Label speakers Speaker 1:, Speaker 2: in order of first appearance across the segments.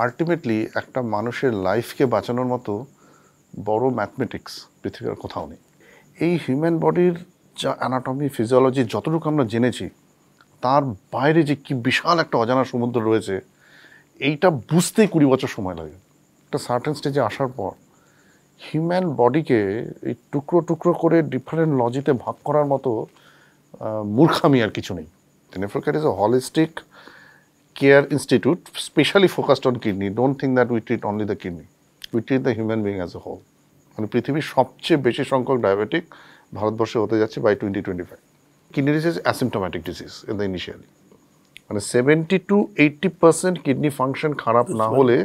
Speaker 1: Ultimately একটা মানুষের লাইফকে বাঁচানোর মতো বড় ম্যাথমেটিক্স পৃথিবীর কোথাও নেই। এই হিউম্যান বডির যা অ্যানাটমি ফিজিওলজি যতটুকু আমরা জেনেছি, তার বাইরে যে কি বিশাল একটা অজানা সমুদ্র রয়েছে, এইটা বুঝতেই 20 বছর সময় লাগে। একটা সার্টেন স্টেজে আসার পর হিউম্যান বডিকে এই টুকরো টুকরো করে ডিফারেন্ট লজিতে ভাগ করার মতো মূর্খামি আর কিছু নেই। Nephrocare is a holistic care institute specially focused on kidney. Don't think that we treat only the kidney. We treat the human being as a whole. মানে পৃথিবীর সবচেয়ে বেশি সংখ্যক ডায়াবেটিক ভারতবর্ষে হতে যাচ্ছে by 2025। Kidney disease asymptomatic disease in the initially, মানে 70 to 80% kidney function খারাপ না হলে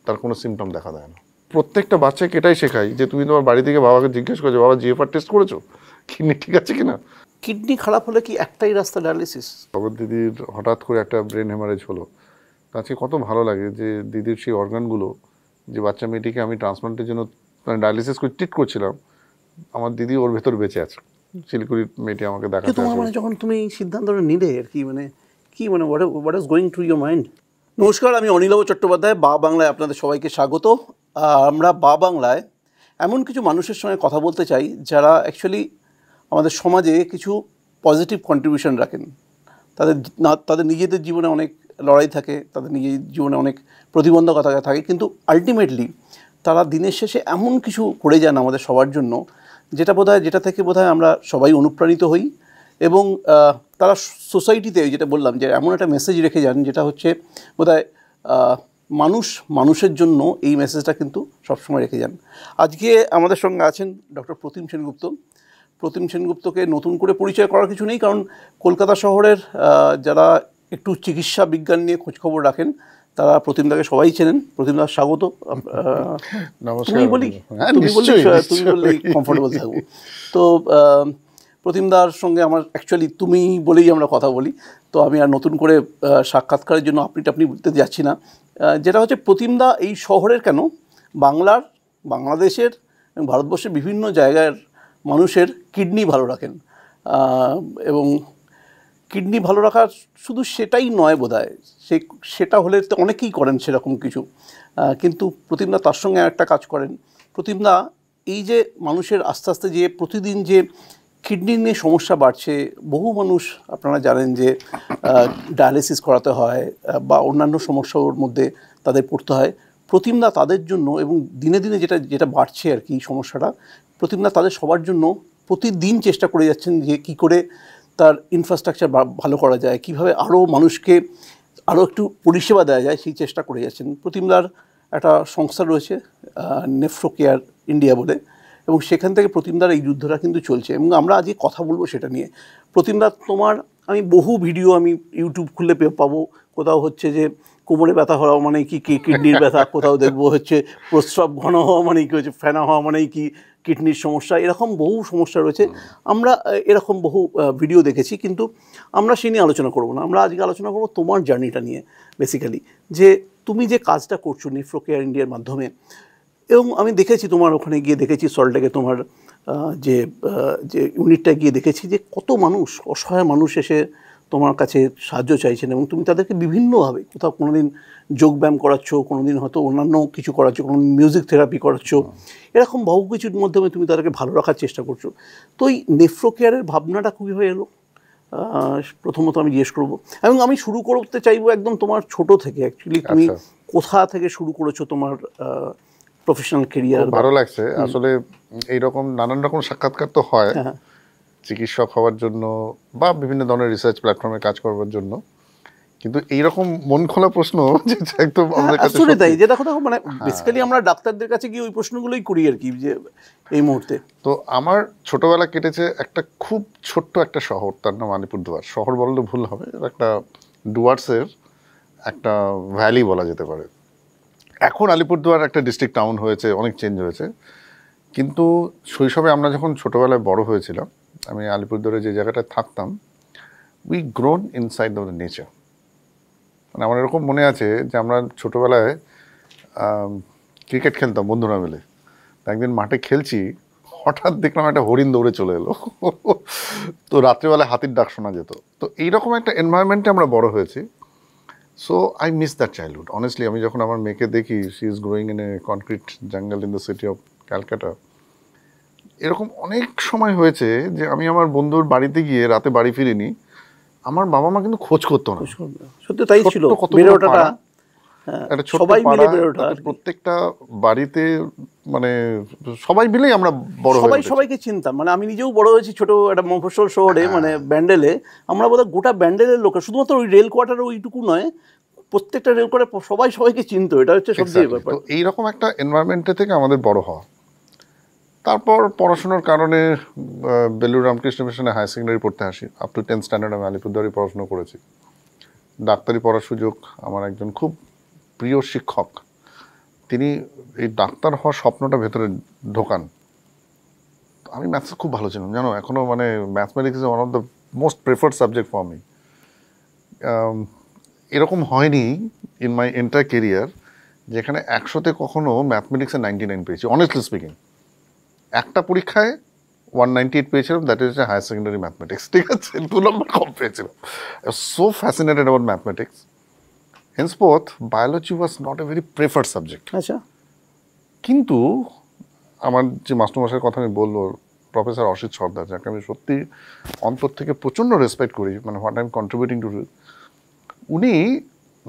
Speaker 1: তার কোনো সিমটম দেখা দেয় না। প্রত্যেকটা বাচ্চাকে এটাই শেখাই যে তুমি তোমার বাড়ি থেকে বাবাকে জিজ্ঞেস করছো, বাবা জিএফআর টেস্ট করেছো, কিডনি ঠিক আছে কিনা।
Speaker 2: কিডনি খারাপ হলে কি একটাই রাস্তা ডায়ালিসিস?
Speaker 1: বাবার দিদির হঠাৎ করে একটা ব্রেন হেমারেজ হলো, তাকে কত ভালো লাগে যে দিদির সেই অর্গানগুলো, যে বাচ্চা মেয়েটিকে আমি ট্রান্সপ্লান্টের জন্য মানে ডায়ালিসিস করে ট্রিট করছিলাম, আমার দিদি ওর ভেতর বেঁচে আছে। শিলিগুড়ির মেয়েটি আমাকে দেখাতে
Speaker 2: তোমার মানে যখন তুমি সিদ্ধান্তটা নিলে আর কি মানে what is going through your mind? নমস্কার, আমি অনিলভ চট্টোপাধ্যায়, বা বাংলায় আপনাদের সবাইকে স্বাগত। আমরা বা বাংলায় এমন কিছু মানুষের সঙ্গে কথা বলতে চাই যারা অ্যাকচুয়ালি আমাদের সমাজে কিছু পজিটিভ কন্ট্রিবিউশন রাখেন। তাদের নিজেদের জীবনে অনেক লড়াই থাকে, তাদের নিজের জীবনে অনেক প্রতিবন্ধকতা থাকে, কিন্তু আলটিমেটলি তারা দিনের শেষে এমন কিছু করে যান আমাদের সবার জন্য, যেটা থেকে বোধহয় আমরা সবাই অনুপ্রাণিত হই। এবং তারা সোসাইটিতে, যেটা বললাম, যে এমন একটা মেসেজ রেখে যান যেটা হচ্ছে বোধহয় মানুষের জন্য, এই মেসেজটা কিন্তু সবসময় রেখে যান। আজকে আমাদের সঙ্গে আছেন ডক্টর প্রতিম সেনগুপ্ত। প্রতিম সেনগুপ্তকে নতুন করে পরিচয় করার কিছু নেই, কারণ কলকাতা শহরের যারা একটু চিকিৎসা বিজ্ঞান নিয়ে খোঁজখবর রাখেন তারা প্রতিমদাকে সবাই চেনেন। প্রতিমদা, স্বাগত। তুমি বললেই কমফোর্টেবল থাকবো। তো প্রতিমদার সঙ্গে আমার অ্যাকচুয়ালি তুমি বলেই আমরা কথা বলি, তো আমি আর নতুন করে সাক্ষাৎকারের জন্য আপনি বলতে যাচ্ছি না। যেটা হচ্ছে, প্রতিমদা এই শহরের কেন, বাংলাদেশের এবং ভারতবর্ষের বিভিন্ন জায়গার মানুষের কিডনি ভালো রাখেন। এবং কিডনি ভালো রাখা শুধু সেটাই নয় বোধহয়, সেটা হলে তো অনেকেই করেন সেরকম কিছু, কিন্তু প্রতিমদা তার সঙ্গে একটা কাজ করেন। প্রতিমদা এই যে মানুষের আস্তে আস্তে যে প্রতিদিন যে কিডনি নিয়ে সমস্যা বাড়ছে, বহু মানুষ আপনারা জানেন যে ডায়ালিসিস করাতে হয় বা অন্যান্য সমস্যার মধ্যে তাদের পড়তে হয়। প্রতিমদা তাদের জন্য, এবং দিনে দিনে যেটা বাড়ছে আর কি সমস্যাটা, প্রতিমদা তাদের সবার জন্য প্রতিদিন চেষ্টা করে যাচ্ছেন যে কী করে তার ইনফ্রাস্ট্রাকচার ভালো করা যায়, কীভাবে আরও মানুষকে আরও একটু পরিষেবা দেওয়া যায়, সেই চেষ্টা করে যাচ্ছেন। প্রতিমদার একটা সংস্থা রয়েছে নেফ্রোকেয়ার ইন্ডিয়া বলে, এবং সেখান থেকে প্রতিমদার এই যুদ্ধটা কিন্তু চলছে, এবং আমরা আজকে কথা বলবো সেটা নিয়ে। প্রতিমদা, আমি বহু ভিডিও আমি ইউটিউব খুললে পাবো, কোথাও হচ্ছে যে কোমরে ব্যথা হওয়া মানেই কি কিডনির ব্যথা, কোথাও দেখবো হচ্ছে প্রস্রাব ঘন হওয়া মানেই কি হচ্ছে ফেনা হওয়া মানেই কি কিডনির সমস্যা, এরকম বহু সমস্যা রয়েছে। আমরা এরকম বহু ভিডিও দেখেছি, কিন্তু আমরা সে নিয়ে আলোচনা করবো না। আমরা আজকে আলোচনা করবো তোমার জার্নিটা নিয়ে, বেসিক্যালি যে তুমি যে কাজটা করছো নেফ্রোকেয়ার ইন্ডিয়ার মাধ্যমে। এবং আমি দেখেছি তোমার ওখানে গিয়ে, দেখেছি সল্টলেকে তোমার যে ইউনিটটা গিয়ে দেখেছি যে কত মানুষ, অসহায় মানুষ এসে তোমার কাছে সাহায্য চাইছেন, এবং তুমি তাদেরকে বিভিন্নভাবে, কোথাও কোনো দিন যোগব্যায়াম করাচ্ছ, কোনো দিন হয়তো অন্যান্য কিছু করাচ্ছ, কোনো দিন মিউজিক থেরাপি করাচ্ছ, এরকম বহু কিছুর মাধ্যমে তুমি তাদেরকে ভালো রাখার চেষ্টা করছো। তো এই নেফ্রোকেয়ারের ভাবনাটা কীভাবে এলো, প্রথমত আমি জিজ্ঞেস করবো। এবং আমি শুরু করতে চাইবো একদম তোমার ছোট থেকে, অ্যাকচুয়ালি তুমি কোথা থেকে শুরু করেছো তোমার প্রফেশনাল কেরিয়ার।
Speaker 1: ভালো লাগছে আসলে, এইরকম নানান রকম সাক্ষাৎকার তো হয় চিকিৎসক হওয়ার জন্য বা বিভিন্ন ধরনের রিসার্চ প্ল্যাটফর্মে কাজ করবার জন্য, কিন্তু এইরকম মন খোলা প্রশ্ন একদম আমাদের কাছে
Speaker 2: আসলে তাই, যে দেখো মানে বেসিক্যালি আমরা ডাক্তারদের কাছে গিয়ে ওই প্রশ্নগুলোই করি আর কি, যে এই মুহূর্তে।
Speaker 1: তো আমার ছোটবেলা কেটেছে একটা খুব ছোট্ট একটা শহর, তার নাম আলিপুরদুয়ার। শহর বললে ভুল হবে, একটা ডুয়ার্সের একটা ভ্যালি বলা যেতে পারে। এখন আলিপুরদুয়ার একটা ডিস্ট্রিক্ট টাউন হয়েছে, অনেক চেঞ্জ হয়েছে, কিন্তু শৈশবে আমরা যখন ছোটোবেলায় বড় হয়েছিলাম, আমি আলিপুরদুয়ারে যে জায়গাটায় থাকতাম, we grown inside the nature. মানে আমার এরকম মনে আছে যে আমরা ছোটোবেলায় ক্রিকেট খেলতাম বন্ধুরা মিলে। একদিন মাঠে খেলছি, হঠাৎ দেখলাম একটা হরিণ দৌড়ে চলে এলো। তো রাত্রিবেলায় হাতির ডাক শোনা যেত। তো এইরকম একটা এনভায়রনমেন্টে আমরা বড় হয়েছি। So I miss that childhood honestly. আমি যখন আমার মেয়েকে দেখি, she is growing in a concrete jungle in the city of Calcutta. এরকম অনেক সময় হয়েছে যে আমি আমার বন্ধুর বাড়িতে গিয়ে রাতে বাড়ি ফিরিনি, আমার বাবা মা কিন্তু খোঁজ করতো না।
Speaker 2: সত্যি তাই ছিল,
Speaker 1: ছোট্ট কতগুলো
Speaker 2: বেড়ে ওঠাটা
Speaker 1: পাড়া, একটা ছোট্ট
Speaker 2: সবাই মিলে
Speaker 1: পাড়া,
Speaker 2: বেড়ে ওঠা
Speaker 1: তাতে
Speaker 2: আর কি।
Speaker 1: প্রত্যেকটা বাড়িতে মানে সবাই মিলেই আমরা বড় হয়ে
Speaker 2: সবাই
Speaker 1: উঠেছি।
Speaker 2: সবাইকে চিনতাম, মানে আমি নিজেও বড় হয়েছি ছোট একটা মফস্বল শহরে,
Speaker 1: হ্যাঁ।
Speaker 2: মানে ব্যান্ডেলে। আমরা বোধহয় গোটা ব্যান্ডেলের লোক, শুধুমাত্র ওই রেল কোয়ার্টার ওইটুকু নয়, প্রত্যেকটা রেল কোয়ার্টার সবাই সবাইকে চিনতো। এটা হচ্ছে সবচেয়ে
Speaker 1: Exactly.
Speaker 2: ব্যাপার।
Speaker 1: তো এইরকম একটা এনভায়রনমেন্টে থেকে আমাদের বড় হওয়া। তারপর পড়াশোনার কারণে বেলুড় রামকৃষ্ণ মিশনে হায়ার সেকেন্ডারি পড়তে আসি। আপ টু 10th স্ট্যান্ডার্ড আমি আলিপুরদুয়ারে পড়াশোনা করেছি। ডাক্তারি পড়ার সুযোগ, আমার একজন খুব প্রিয় শিক্ষক, তিনি এই ডাক্তার হওয়ার স্বপ্নটা ভেতরে ঢোকান। আমি ম্যাথসে খুব ভালো ছিলাম জানো, এখনও মানে mathematics is one of the most preferred subject for me. এরকম হয়নি ইন মাই এন্টায়ার কেরিয়ার যেখানে 100-তে কখনো ম্যাথমেটিক্সে 99 পেয়েছি। অনেস্টলি স্পিকিং, একটা পরীক্ষায় 198 পেয়েছিলাম, that is higher secondary mathematics, ঠিক আছে, 2 নম্বর কম পেয়েছিলাম। So fascinated about mathematics. Henceforth biology was not a very preferred subject.
Speaker 2: আচ্ছা,
Speaker 1: কিন্তু আমার যে মাস্টারমশাইয়ের কথা আমি বলবো, প্রফেসর অসিত সর্দার, যাকে আমি সত্যি অন্তর থেকে প্রচণ্ড রেসপেক্ট করি, মানে what I am contributing to, উনি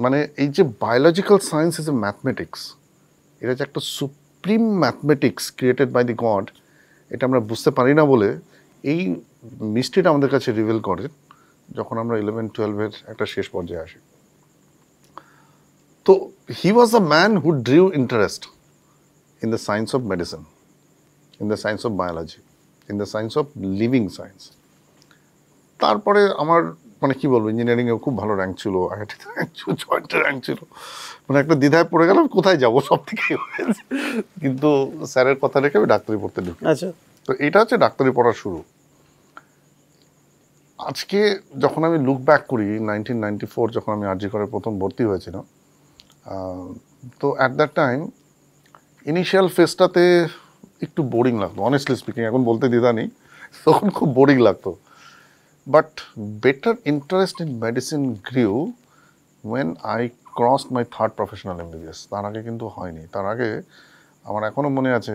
Speaker 1: মানে এই যে biological science is a mathematics, এটা যে একটা supreme mathematics created by the God, এটা আমরা বুঝতে পারি না বলে এই মিস্ট্রিটা আমাদের কাছে রিভিল করে যখন আমরা 11-12-এর একটা শেষ পর্যায়ে আসি। তো he was a man who drew interest in the science of medicine, in the science of biology, in the science of living science. তারপরে আমার মানে কি বলবো, ইঞ্জিনিয়ারিংয়েও খুব ভালো র্যাঙ্ক ছিল, আইআইটিতে র্যাঙ্ক ছিল, জয়েন্টে র্যাঙ্ক ছিল, মানে একটা দ্বিধায় পড়ে গেলাম কোথায় যাবো সব থেকে। কিন্তু স্যারের কথা রেখে আমি ডাক্তারি পড়তে ঢুকি।
Speaker 2: আচ্ছা,
Speaker 1: তো এটা হচ্ছে ডাক্তারি পড়ার শুরু। আজকে যখন আমি লুক ব্যাক করি 1994 যখন আমি আরজি করে প্রথম ভর্তি হয়েছিলাম, তো অ্যাট দ্যাট টাইম ইনিশিয়াল ফেজটাতে একটু বোরিং লাগতো, অনেস্টলি স্পিকিং, এখন বলতে দ্বিধা নেই, তখন খুব বোরিং লাগতো। But better interest in medicine grew when I crossed my third professional MBBS. তার আগে কিন্তু হয়নি। তার আগে আমার এখনও মনে আছে,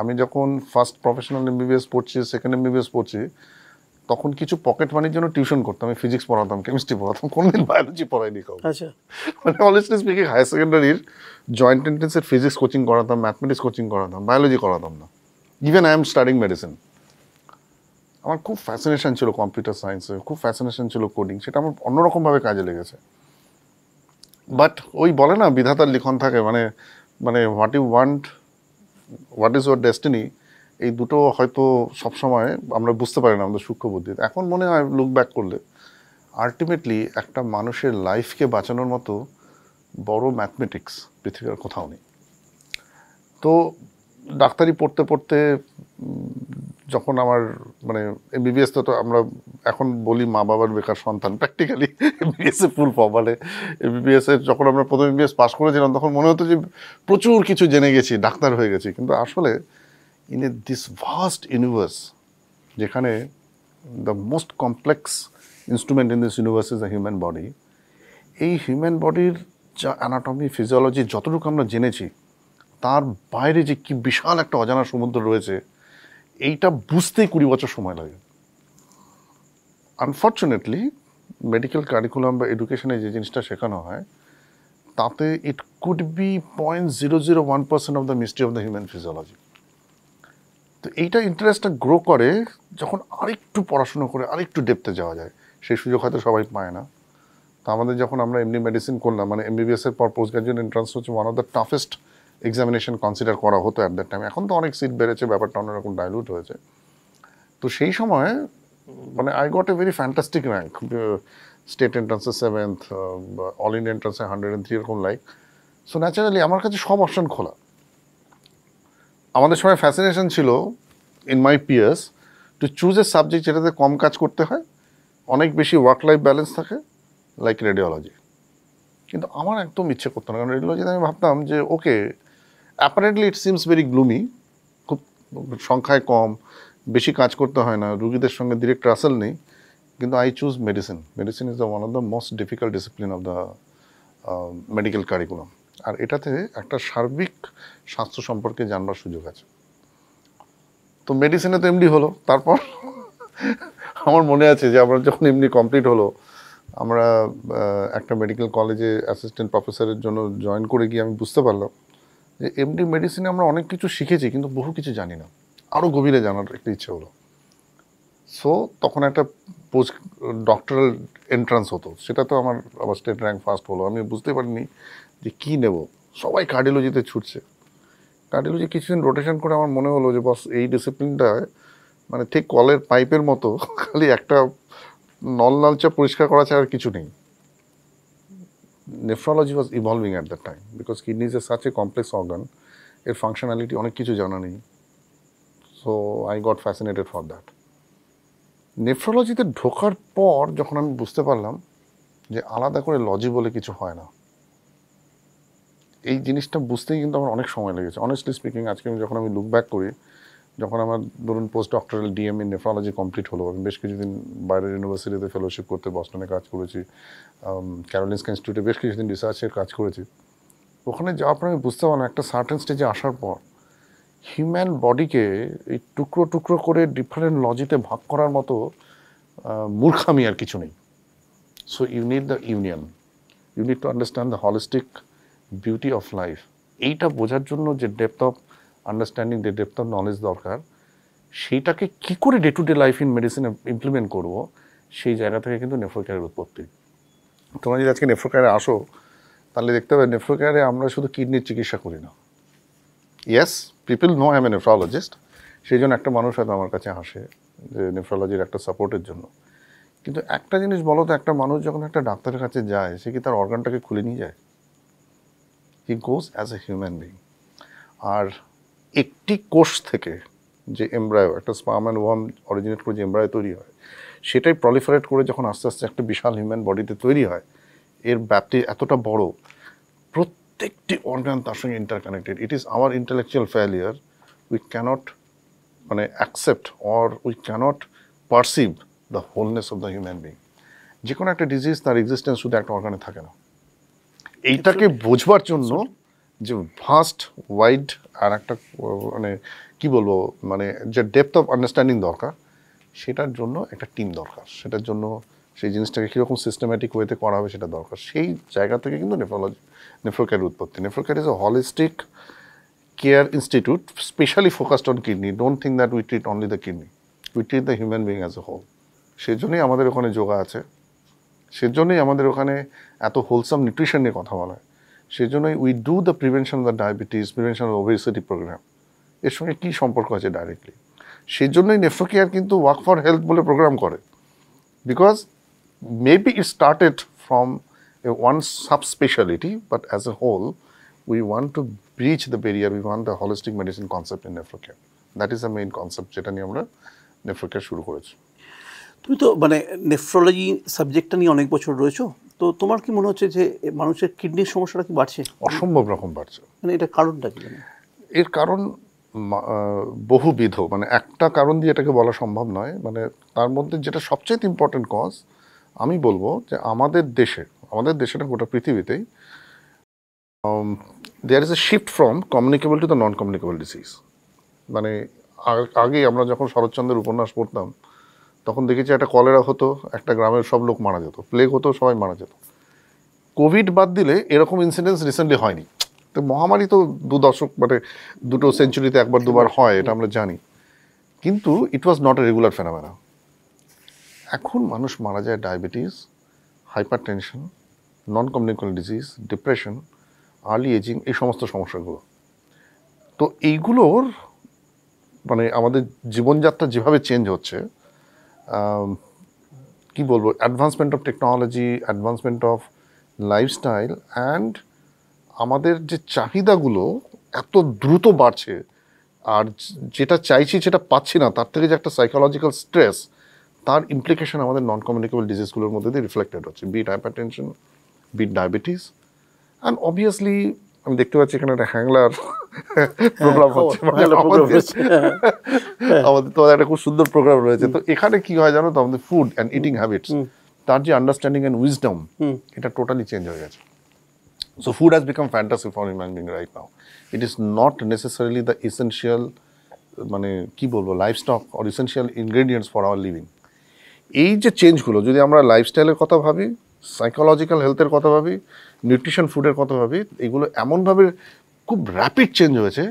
Speaker 1: আমি যখন ফার্স্ট প্রফেশনাল এমবিবিএস পড়ছি, সেকেন্ড এমবিবিএস পড়ছি, তখন কিছু পকেট মানির জন্য টিউশন করতাম। আমি ফিজিক্স পড়াতাম, কেমিস্ট্রি পড়াতাম, কোনোদিন বায়োলজি পড়াইনি কাউ।
Speaker 2: আচ্ছা,
Speaker 1: মানে অনেস্টলি স্পিকিং হায়ার সেকেন্ডারির জয়েন্ট এন্ট্রেন্সের ফিজিক্স কোচিং করাতাম, ম্যাথমেটিক্স কোচিং করাতাম, বায়োলজি করাতাম না। Even I am studying medicine. আমার খুব ফ্যাসিনেশন ছিল কম্পিউটার সায়েন্সে, খুব ফ্যাসিনেশন ছিল কোডিং, সেটা আমার অন্যরকমভাবে কাজে লেগেছে। বাট ওই বলে না বিধাতার লিখন থাকে, মানে মানে what you want, what is your destiny, এই দুটো হয়তো সবসময় আমরা বুঝতে পারি না আমাদের সূক্ষ্ম বুদ্ধিতে। এখন মনে হয় লুক ব্যাক করলে আলটিমেটলি একটা মানুষের লাইফকে বাঁচানোর মতো বড় ম্যাথমেটিক্স পৃথিবীর কোথাও নেই। তো ডাক্তারি পড়তে পড়তে যখন আমার মানে এমবিবিএস, তো আমরা এখন বলি মা বাবার বেকার সন্তান, প্র্যাকটিক্যালি এমবিবিএস এ ফুল ফর্ম, মানে এমবিবিএস এর যখন আমরা প্রথম এমবিবিএস পাস করেছিলাম তখন মনে হতো যে প্রচুর কিছু জেনে গেছি, ডাক্তার হয়ে গেছি। কিন্তু আসলে in a this vast universe, যেখানে the most complex instrument in this universe is the human body, এই হিউম্যান বডির যা অ্যানাটমি, ফিজিওলজি যতটুকু আমরা জেনেছি, তার বাইরে যে কি বিশাল একটা অজানা সমুদ্র রয়েছে, এইটা বুঝতেই 20 বছর সময় লাগে। আনফর্চুনেটলি মেডিকেল কারিকুলাম বা এডুকেশনে যে জিনিসটা শেখানো হয়, তাতে it could be 0.001% of the mystery of the human physiology. তো এইটা ইন্টারেস্টটা গ্রো করে যখন আরেকটু পড়াশুনো করে আরেকটু ডেপথে যাওয়া যায়। সেই সুযোগ হয়তো সবাই পায় না। তো আমাদের যখন আমরা এমডি মেডিসিন করলাম, মানে এমবিবিএস এর পর পোস্ট গ্রাজুয়েট এন্ট্রান্স হচ্ছে one of the toughest examination consider করা হতো অ্যাট দ্যাট টাইম। এখন তো অনেক সিট বেড়েছে, ব্যাপারটা অন্যরকম ডাইলুট হয়েছে। তো সেই সময় মানে I got a very fantastic rank, state এন্ট্রান্সে 7th, অল ইন্ডিয়া এন্ট্রান্সে 103, এরকম লাইক। সো ন্যাচারালি আমার কাছে সব অপশন খোলা। আমাদের সময় ফ্যাসিনেশন ছিল in my peers to choose a subject যেটাতে কম কাজ করতে হয়, অনেক বেশি ওয়ার্ক লাইফ ব্যালেন্স থাকে, লাইক রেডিওলজি। কিন্তু আমার একদম ইচ্ছে করতো না, কারণ রেডিওলজিতে আমি ভাবতাম যে okay, apparently it seems very gloomy, খুব সংখ্যায় কম, বেশি কাজ করতে হয় না, রুগীদের সঙ্গে ডিরেক্ট রাসেল নেই। কিন্তু I choose medicine. Medicine is the one of the most difficult discipline of the medical curriculum, আর এটাতে একটা সার্বিক স্বাস্থ্য সম্পর্কে জানবার সুযোগ আছে। তো মেডিসিনে তো এমডি হলো, তারপর আমার মনে আছে যে আমরা যখন এমডি কমপ্লিট হলো, আমরা একটা মেডিকেল কলেজে অ্যাসিস্ট্যান্ট প্রফেসরের জন্য জয়েন করে গিয়ে আমি বুঝতে পারলাম যে এমডি মেডিসিনে আমরা অনেক কিছু শিখেছি কিন্তু বহু কিছু জানি না, আরও গভীরে জানার একটা ইচ্ছে হলো। সো তখন একটা পোস্ট ডক্টরাল এন্ট্রান্স হতো, সেটা তো আমার স্টেট র্যাঙ্ক ফার্স্ট হলো। আমি বুঝতে পারিনি যে কী নেব, সবাই কার্ডিওলজিতে ছুটছে। কার্ডিওলজি কিছুদিন রোটেশন করে আমার মনে হলো যে বস এই ডিসিপ্লিনটায় মানে ঠিক কলের পাইপের মতো, খালি একটা নল নালচা পরিষ্কার করা ছাড়া আর কিছু নেই। Nephrology was evolving at that time because kidney is such a complex organ, এর ফাংশনালিটি অনেক কিছু জানা নেই। So I got fascinated for that. নেফ্রোলজিতে ঢোকার পর যখন আমি বুঝতে পারলাম যে আলাদা করে লজি বলে কিছু হয় না, এই জিনিসটা বুঝতেই কিন্তু আমার অনেক সময় লেগেছে। অনেস্টলি স্পিকিং, আজকে যখন আমি লুক ব্যাক করি, যখন আমার ধরুন post doctoral DM in nephrology complete হলো, আমি বেশ কিছুদিন বাইরের ইউনিভার্সিটিতে ফেলোশিপ করতে বস্টনে কাজ করেছি, ক্যারোলিনস্কা ইনস্টিটিউটে বেশ কিছুদিন রিসার্চের কাজ করেছি। ওখানে যাওয়ার পর আমি বুঝতে পারলাম একটা সার্টেন স্টেজে আসার পর হিউম্যান বডিকে এই টুকরো টুকরো করে ডিফারেন্ট লজিতে ভাগ করার মতো মূর্খামি আর কিছু নেই। So you need the union, you need to understand the holistic beauty of life. এইটা বোঝার জন্য যে ডেপথ অফ আন্ডারস্ট্যান্ডিং, যে ডেপথ অফ নলেজ দরকার, সেইটাকে কী করে day to day life in মেডিসিনে ইমপ্লিমেন্ট করবো, সেই জায়গা থেকে কিন্তু নেফ্রোকেয়ারের উৎপত্তি। তোমরা যদি আজকে নেফ্রোকেয়ারে আসো তাহলে দেখতে পাবে নেফ্রোকেয়ারে আমরা শুধু কিডনির চিকিৎসা করি না। Yes, people know I am a nephrologist, সেই জন্য একটা মানুষ হয়তো আমার কাছে আসে যে নেফ্রোলজির একটা সাপোর্টের জন্য। কিন্তু একটা জিনিস বলো তো, একটা মানুষ যখন একটা ডাক্তারের কাছে যায়, সে কি তার অর্গানটাকে খুলে নিয়ে যায়? হি গোজ অ্যাজ এ হিউম্যান বিং। আর একটি কোষ থেকে যে এমব্রায়ো, একটা স্পার্ম অ্যান্ড ওয়ার্ম অরিজিনেট করে যে এমব্রায়ো তৈরি হয়, সেটাই প্রলিফারেট করে যখন আস্তে আস্তে একটা বিশাল হিউম্যান বডিতে তৈরি হয়, এর ব্যাপ্তি এতটা বড়, প্রত্যেকটি অর্গান তার সঙ্গে interconnected. It is our intellectual failure, we cannot মানে accept or we cannot perceive the wholeness of the human being. যে কোনো একটা ডিজিজ, তার এক্সিস্টেন্স শুধু একটা অর্গানে থাকে না। এইটাকে বোঝবার জন্য যে ভাস্ট ওয়াইড আর একটা মানে কি বলবো, মানে যে ডেপথ অফ আন্ডারস্ট্যান্ডিং দরকার, সেটার জন্য একটা টিম দরকার। সেটার জন্য সেই জিনিসটাকে কীরকম সিস্টেম্যাটিক ওয়েতে করা হবে সেটা দরকার। সেই জায়গা থেকে কিন্তু নেফ্রোকেয়ারের উৎপত্তি। Nephrocare is a holistic care institute specially focused on kidney. Don't think that we treat only the kidney, we treat the human being as a whole. সেজন্যই আমাদের ওখানে যোগা আছে, সেজন্যই আমাদের ওখানে এত হোলসাম নিউট্রিশন নিয়ে কথা বলা হয়, সেজন্যই we do the prevention of the diabetes, prevention of obesity programme. এর সঙ্গে কী সম্পর্ক আছে ডাইরেক্টলি? সেই জন্যই নেফ্রোকেয়ার কিন্তু ওয়ার্ক ফর হেলথ বলে প্রোগ্রাম করে, because maybe it started from a one sub speciality, but as a whole we want to breach the barrier, we want the holistic medicine concept in Nephrocare. That is the main concept যেটা নিয়ে আমরা Nephrocare শুরু করেছি।
Speaker 2: তুমি তো মানে nephrology সাবজেক্টটা নিয়ে অনেক বছর রয়েছো, তো তোমার কি মনে হচ্ছে যে মানুষের কিডনির সমস্যাটা কি বাড়ছে?
Speaker 1: অসম্ভব রকম বাড়ছে।
Speaker 2: মানে এটা কারণটা কি?
Speaker 1: এর কারণ বহুবিধ, মানে একটা কারণ দিয়ে এটাকে বলা সম্ভব নয়। মানে তার মধ্যে যেটা সবচেয়ে ইম্পর্টেন্ট কজ আমি বলবো যে আমাদের দেশে না, গোটা পৃথিবীতেই there is a shift from communicable to the non communicable disease. মানে আগে আমরা যখন শরৎচন্দ্রের উপন্যাস পড়তাম তখন দেখেছি একটা কলেরা হতো, একটা গ্রামের সব লোক মারা যেত, প্লেগ হতো, সবাই মারা যেত। কোভিড বাদ দিলে এরকম ইনসিডেন্স রিসেন্টলি হয়নি। তো মহামারী তো মানে দুটো সেঞ্চুরিতে একবার দুবার হয়, এটা আমরা জানি, কিন্তু it was not a regular phenomena. এখন মানুষ মারা যায় diabetes, hypertension, non communicable disease, depression, early aging, এই সমস্ত সমস্যাগুলো। তো এইগুলোর মানে আমাদের জীবনযাত্রা যেভাবে চেঞ্জ হচ্ছে, কি বলবো, advancement of technology, advancement of lifestyle, and আমাদের যে চাহিদাগুলো এত দ্রুত বাড়ছে, আর যেটা চাইছি যেটা পাচ্ছি না, তার থেকে যে একটা সাইকোলজিক্যাল স্ট্রেস, তার ইমপ্লিকেশন আমাদের নন কমিউনিকেবল ডিজিজগুলোর মধ্যে দিয়ে রিফ্লেক্টেড হচ্ছে, be it hypertension, be it diabetes. And obviously আমি দেখতে পাচ্ছি এখানে একটা হ্যাংলার প্রোগ্রাম হচ্ছে, আমাদের তো একটা খুব সুন্দর প্রোগ্রাম রয়েছে। তো এখানে কি হয় জানো তো, আমাদের ফুড অ্যান্ড ইটিং হ্যাবিটস, তার যে আন্ডারস্ট্যান্ডিং অ্যান্ড উইজডম, এটা টোটালি চেঞ্জ হয়ে গেছে। So food has become fantasy for human being right now. It is not necessarily the essential মানে কি বলবো livestock or essential ingredients for our living. এই যে চেঞ্জগুলো যদি আমরা লাইফস্টাইলের কথা ভাবি, সাইকোলজিক্যাল হেলথের কথা ভাবি, নিউট্রিশন ফুডের কথা ভাবি, এগুলো এমনভাবে খুব র্যাপিড চেঞ্জ হয়েছে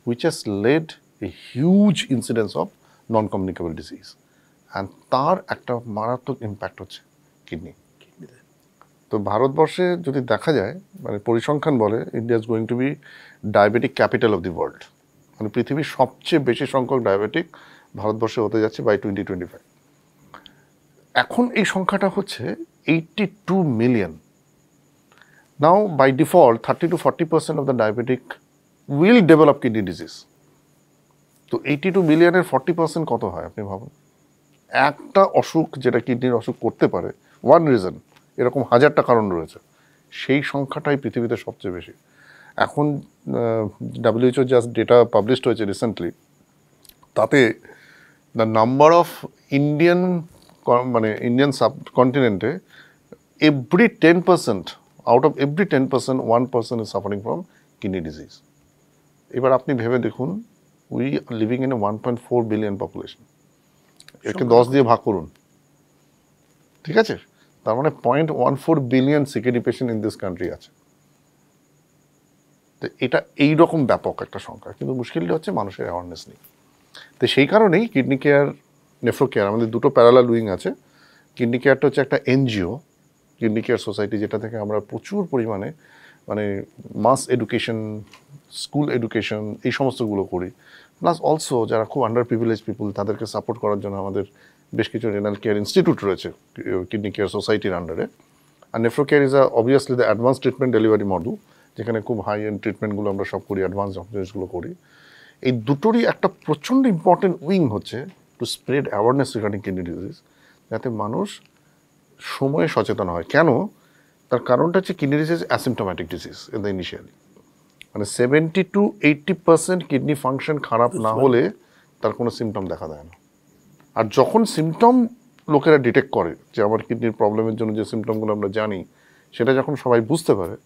Speaker 1: which has led a huge incidence of non-communicable disease. And তার একটা মারাত্মক ইম্প্যাক্ট হচ্ছে কিডনি। তো ভারতবর্ষে যদি দেখা যায় মানে পরিসংখ্যান বলে India is going to be diabetic capital of the world, মানে পৃথিবীর সবচেয়ে বেশি সংখ্যক ডায়াবেটিক ভারতবর্ষে হতে যাচ্ছে বাই 2025। এখন এই সংখ্যাটা হচ্ছে 82 million. Now by default 30 to 40% of the diabetic will develop kidney disease. তো 82 মিলিয়নের 40% কত হয় আপনি ভাবুন। একটা অসুখ যেটা কিডনির অসুখ করতে পারে, ওয়ান রিজন, এরকম হাজারটা কারণ রয়েছে, সেই সংখ্যাটাই পৃথিবীতে সবচেয়ে বেশি। এখন WHO জাস্ট ডেটা পাবলিশড হয়েছে রিসেন্টলি, তাতে দ্য নাম্বার অফ ইন্ডিয়ান সাবকন্টিনেন্টে every 10%, out of every 10%, 1% is suffering from kidney disease. এবার আপনি ভেবে দেখুন, we are living in a 1.4 billion population, একে 10 দিয়ে ভাগ করুন, ঠিক আছে? তার মানে 0.14 billion CKD patient in this country আছে। তো এটা এইরকম ব্যাপক একটা সংখ্যা, কিন্তু মুশকিলটা হচ্ছে মানুষের অ্যাওয়ারনেস নেই। তো সেই কারণেই কিডনি কেয়ার, নেফ্রো কেয়ার, আমাদের দুটো প্যারালাল উইং আছে। কিডনি কেয়ারটা হচ্ছে একটা এনজিও, কিডনি কেয়ার সোসাইটি, যেটা থেকে আমরা প্রচুর পরিমাণে মানে মাস এডুকেশন, স্কুল এডুকেশন, এই সমস্তগুলো করি। প্লাস অলসো যারা খুব আন্ডার প্রিভিলেজ পিপুল, তাদেরকে সাপোর্ট করার জন্য আমাদের বেশ কিছু রেনাল কেয়ার ইনস্টিটিউট রয়েছে কিডনি কেয়ার সোসাইটির আন্ডারে। আর nephro care is obviously the advance treatment delivery model, যেখানে খুব হাই এন্ড ট্রিটমেন্টগুলো আমরা সব করি, অ্যাডভান্স জিনিসগুলো করি। এই দুটোরই একটা প্রচণ্ড ইম্পর্টেন্ট উইং হচ্ছে to spread awareness regarding kidney disease, যাতে মানুষ সময়ে সচেতন হয়। কেন? তার কারণটা হচ্ছে kidney disease asymptomatic disease in the initially, মানে 70 to 80% কিডনি ফাংশন খারাপ না হলে তার কোনো সিমটম দেখা দেয় না। আর যখন সিমটম লোকেরা ডিটেক্ট করে যে আমার কিডনির প্রবলেমের জন্য যে সিমটমগুলো আমরা জানি, সেটা যখন সবাই বুঝতে পারে,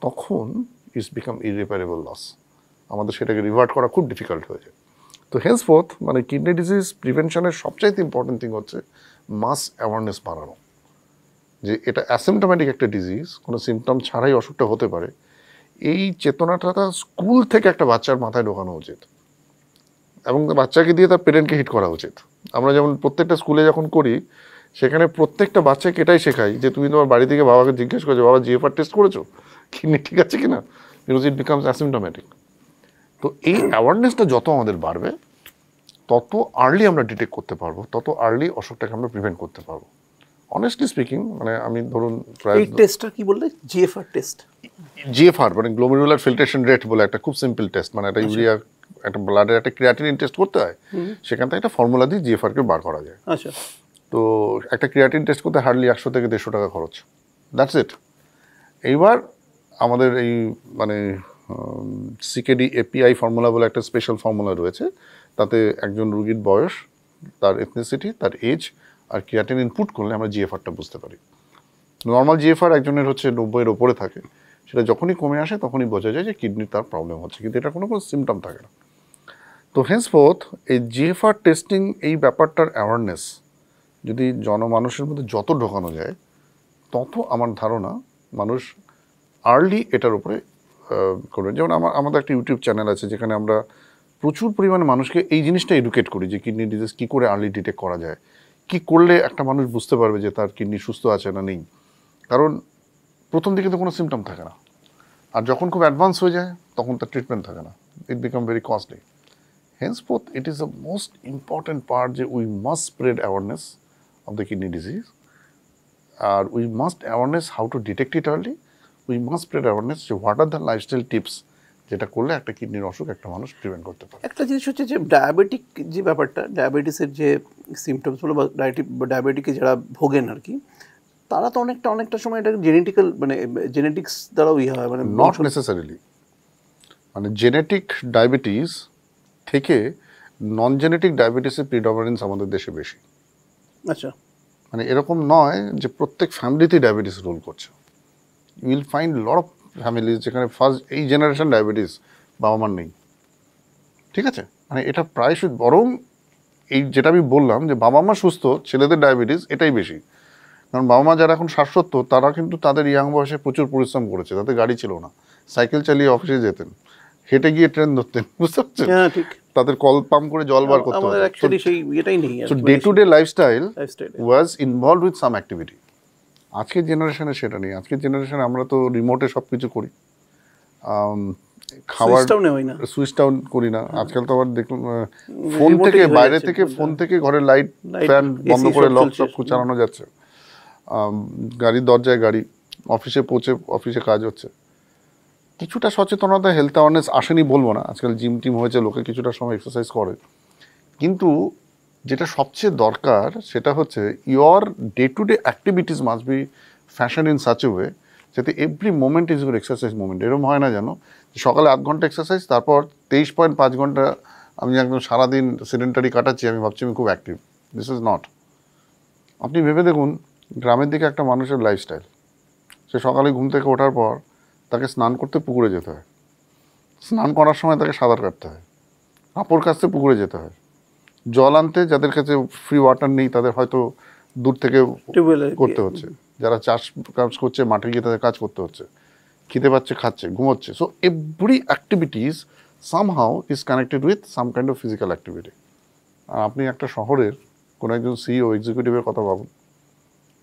Speaker 1: তখন ইটস বিকাম ইরিপারেবল লস। আমাদের সেটাকে রিভার্ট করা খুব ডিফিকাল্ট হয়ে যায়। তো হেন্সফোর্থ মানে কিডনি ডিজিজ প্রিভেনশনের সবচাইতে ইম্পর্টেন্ট থিং হচ্ছে মাস অ্যাওয়ারনেস বাড়ানো, যে এটা অ্যাসিমটোম্যাটিক একটা ডিজিজ, কোনো সিমটম ছাড়াই অসুখটা হতে পারে। এই চেতনাটা স্কুল থেকে একটা বাচ্চার মাথায় ঢোকানো উচিত, এবং বাচ্চাকে দিয়ে তার পেরেন্টকে হিট করা উচিত। আমরা যেমন প্রত্যেকটা স্কুলে যখন করি, সেখানে প্রত্যেকটা বাচ্চাকে এটাই শেখাই যে তুমি তোমার বাড়ি থেকে বাবাকে জিজ্ঞেস করছো, বাবা জিএফআর টেস্ট করেছো, কিডনি ঠিক আছে কিনা, বিকজ ইট বিকামস অ্যাসিমটোম্যাটিক। তো এই অ্যাওয়ারনেসটা যত আমাদের বাড়বে, তত আর্লি আমরা ডিটেক্ট করতে পারবো, তত আর্লি অসুখটাকে আমরা প্রিভেন্ট করতে পারবো। অনেস্টলি স্পিকিং, মানে আমি ধরুন প্রায়
Speaker 2: এই টেস্টটা কি বললে, জিএফআর টেস্ট?
Speaker 1: জিএফআর মানে গ্লোমেরুলার ফিল্ট্রেশন রেট বলে একটা খুব সিম্পল টেস্ট, মানে একটা ইউরিয়া, একটা ব্লাডের একটা ক্রিয়াটিনিন টেস্ট করতে হয়, সেখান থেকে একটা ফর্মুলা দিয়ে জিএফআরকে বার করা যায়।
Speaker 2: আচ্ছা।
Speaker 1: তো একটা ক্রিয়াটিন টেস্ট করতে হার্ডলি 100 থেকে 150 টাকা খরচ, দ্যাটস ইট। এইবার আমাদের এই মানে সিকেডি এপিআই ফর্মুলা বলে একটা স্পেশাল ফর্মুলা রয়েছে, তাতে একজন রুগীর বয়স, তার এথনিসিটি, তার এজ আর ক্রিয়াটিন ইনপুট করলে আমরা জিএফআরটা বুঝতে পারি। নর্মাল জিএফআর একজনের হচ্ছে 90-এর ওপরে থাকে, সেটা যখনই কমে আসে তখনই বোঝা যায় যে কিডনির তার প্রবলেম হচ্ছে, কিন্তু এটা কোনো সিমটম থাকে না। তো হেন্সফোর্থ এই জিএফআর টেস্টিং, এই ব্যাপারটার অ্যাওয়ারনেস যদি জনমানুষের মধ্যে যত ঢোকানো যায়, তত আমার ধারণা মানুষ আর্লি এটার উপরে করবেন। যেমন আমাদের একটা ইউটিউব চ্যানেল আছে, যেখানে আমরা প্রচুর পরিমাণে মানুষকে এই জিনিসটা এডুকেট করি যে কিডনি ডিজিজ কী করে আর্লি ডিটেক্ট করা যায়, কী করলে একটা মানুষ বুঝতে পারবে যে তার কিডনি সুস্থ আছে না নেই। কারণ প্রথম দিকে তো কোনো সিমটম থাকে না, আর যখন খুব অ্যাডভান্স হয়ে যায় তখন তার ট্রিটমেন্ট থাকে না, it become very costly. Henceforth, it is the most important part যে we must spread awareness of the kidney disease, and we must awareness how to detect it early. We must spread awareness যে what are the lifestyle tips যেটা করলে একটা কিডনির অসুখ একটা মানুষ prevent করতে পারে।
Speaker 2: একটা জিনিস হচ্ছে যে ডায়াবেটিক যে ব্যাপারটা, ডায়াবেটিসের যে সিমটমসগুলো বা ডায়াবেটিকে যারা ভোগেন আর কি, তারা তো অনেকটা সময় এটা জেনেটিক্যাল, মানে জেনেটিক্স দ্বারাও ইয়ে হয়, মানে
Speaker 1: নট নেসেসারিলি, মানে জেনেটিক ডায়াবেটিস থেকে নন জেনেটিক ডায়াবেটিসের প্রিডমিনেন্স আমাদের দেশে বেশি।
Speaker 2: আচ্ছা।
Speaker 1: মানে এরকম নয় যে প্রত্যেক ফ্যামিলিতেই ডায়াবেটিস রোল করছে। You will find lot of family যেখানে ফার্স্ট এই জেনারেশন ডায়াবেটিস বাবা মার নেই, ঠিক আছে, মানে এটা প্রায়শই, বরং এই যেটা আমি বললাম যে বাবা মা সুস্থ, ছেলেদের ডায়াবেটিস এটাই বেশি। কারণ বাবা মা যারা এখন 60-70, তারা কিন্তু তাদের ইয়াং বয়সে প্রচুর পরিশ্রম করেছে, তাদের গাড়ি ছিল না, সাইকেল চালিয়ে অফিসে যেতেন, হেঁটে গিয়ে ট্রেন ধরতেন, বুঝতে পারছেন,
Speaker 2: হ্যাঁ ঠিক।
Speaker 1: তাদের কল পাম্প করে জল বার করতে
Speaker 2: আমাদের
Speaker 1: হতো।
Speaker 2: অ্যাকচুয়ালি সেই এটাই নেই।
Speaker 1: So day to day lifestyle
Speaker 2: lifestyle
Speaker 1: was involve with some activity. আজকের জেনারেশনে সেটা নেই। আজকের জেনারেশনে আমরা তো রিমোটে সব কিছু করি, খাবার
Speaker 2: সুইচটাও নেই না,
Speaker 1: সুইচ ডাউন করি না। আজকাল তো আবার দেখুন ফোন থেকে,
Speaker 2: হয়ে
Speaker 1: বাইরে
Speaker 2: যাচ্ছে
Speaker 1: থেকে,
Speaker 2: ফোনটা।
Speaker 1: ফোন থেকে ঘরের লাইট ফ্যান বন্ধ
Speaker 2: AC
Speaker 1: করে
Speaker 2: সব
Speaker 1: লক
Speaker 2: চলছে।
Speaker 1: সব চালানো যাচ্ছে, গাড়ির দরজায় গাড়ি, অফিসে পৌঁছে অফিসে কাজ হচ্ছে। কিছুটা সচেতনতা, হেলথ অ্যাওয়ারনেস আসেনি বলবো না, আজকাল জিম টিম হয়েছে, লোকে কিছুটা সময় এক্সারসাইজ করে, কিন্তু যেটা সবচেয়ে দরকার সেটা হচ্ছে your day to day activities must be fashion in such a way যাতে every moment is your exercise moment. এরকম হয় না যেন সকালে 8 ঘন্টা এক্সারসাইজ, তারপর 23.5 ঘন্টা আমি একদম সারাদিন সেডেন্টারি কাটাচ্ছি, আমি ভাবছি আমি খুব অ্যাক্টিভ। This is not. আপনি ভেবে দেখুন, গ্রামের দিকে একটা মানুষের লাইফস্টাইল, সে সকালে ঘুম থেকে ওঠার পর তাকে স্নান করতে পুকুরে যেতে হয়, স্নান করার সময় তাকে সাঁতার কাটতে হয়, কাপড় কাচতে পুকুরে যেতে হয়, জল আনতে যাদের কাছে ফ্রি ওয়াটার নেই তাদের হয়তো দূর থেকে
Speaker 2: টিউবওয়েলে
Speaker 1: করতে হচ্ছে, যারা চাষ কাজ করছে মাঠে গিয়ে তাদের কাজ করতে হচ্ছে, খিদে পাচ্ছে খাচ্ছে, ঘুমোচ্ছে। So every activities somehow is connected with some kind of physical activity. আর আপনি একটা শহরের কোনো একজন সিইও এক্সিকিউটিভের কথা ভাবুন,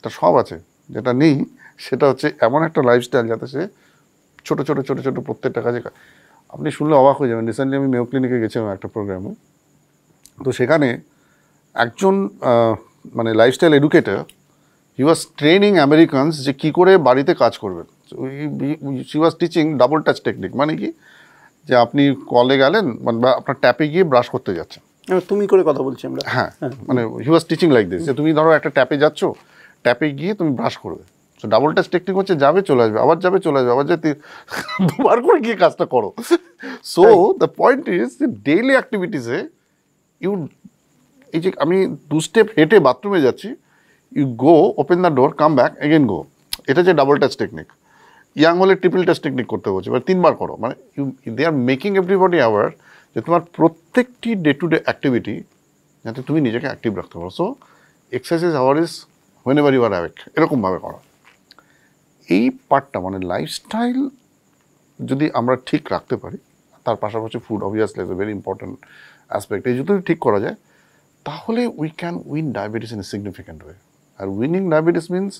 Speaker 1: তার সব আছে, যেটা নেই সেটা হচ্ছে এমন একটা লাইফস্টাইল যাতে সে ছোটো ছোটো ছোটো ছোটো প্রত্যেকটা কাজে, আপনি শুনলে অবাক হয়ে যাবেন। রিসেন্টলি আমি মেও ক্লিনিকে গেছিলাম একটা প্রোগ্রামে, তো সেখানে একজন মানে লাইফস্টাইল এডুকেটর, হি ওয়াজ ট্রেনিং আমেরিকানস যে কী করে বাড়িতে কাজ করবেন। She was teaching double touch technique. মানে কি, যে আপনি কলে গেলেন বা আপনার ট্যাপে গিয়ে ব্রাশ করতে যাচ্ছেন,
Speaker 2: তুমি করে কথা বলছি আমরা।
Speaker 1: হ্যাঁ, মানে হি ওয়াজ টিচিং লাইক দিস, যে তুমি ধরো একটা ট্যাপে যাচ্ছ, ট্যাপে গিয়ে তুমি ব্রাশ করবে। সো ডাবল টাচ টেকনিক হচ্ছে যাবে চলে আসবে, আবার যাবে চলে আসবে, আবার যেতে দুবার করে গিয়ে কাজটা করো। সো দ্য পয়েন্ট ইজ যে ডেইলি অ্যাক্টিভিটিসে ইউ, এই যে আমি 2 স্টেপ হেঁটে বাথরুমে যাচ্ছি, you go open the door come back again go, এটা যে ডাবল টাচ টেকনিক। ইয়াং হলে ট্রিপল টাচ টেকনিক করতে বলছে, এবার 3 বার করো। মানে they are making everybody aware যে তোমার প্রত্যেকটি ডে টু ডে অ্যাক্টিভিটি যাতে তুমি নিজেকে অ্যাক্টিভ রাখতে পারো। So exercise hour is whenever you are awake, এরকমভাবে করা। এই পার্টটা মানে লাইফস্টাইল যদি আমরা ঠিক রাখতে পারি, তার পাশাপাশি food obviously is a very important aspect, এই যদি ঠিক করা যায় তাহলে we can win diabetes in a significant way. আর winning diabetes means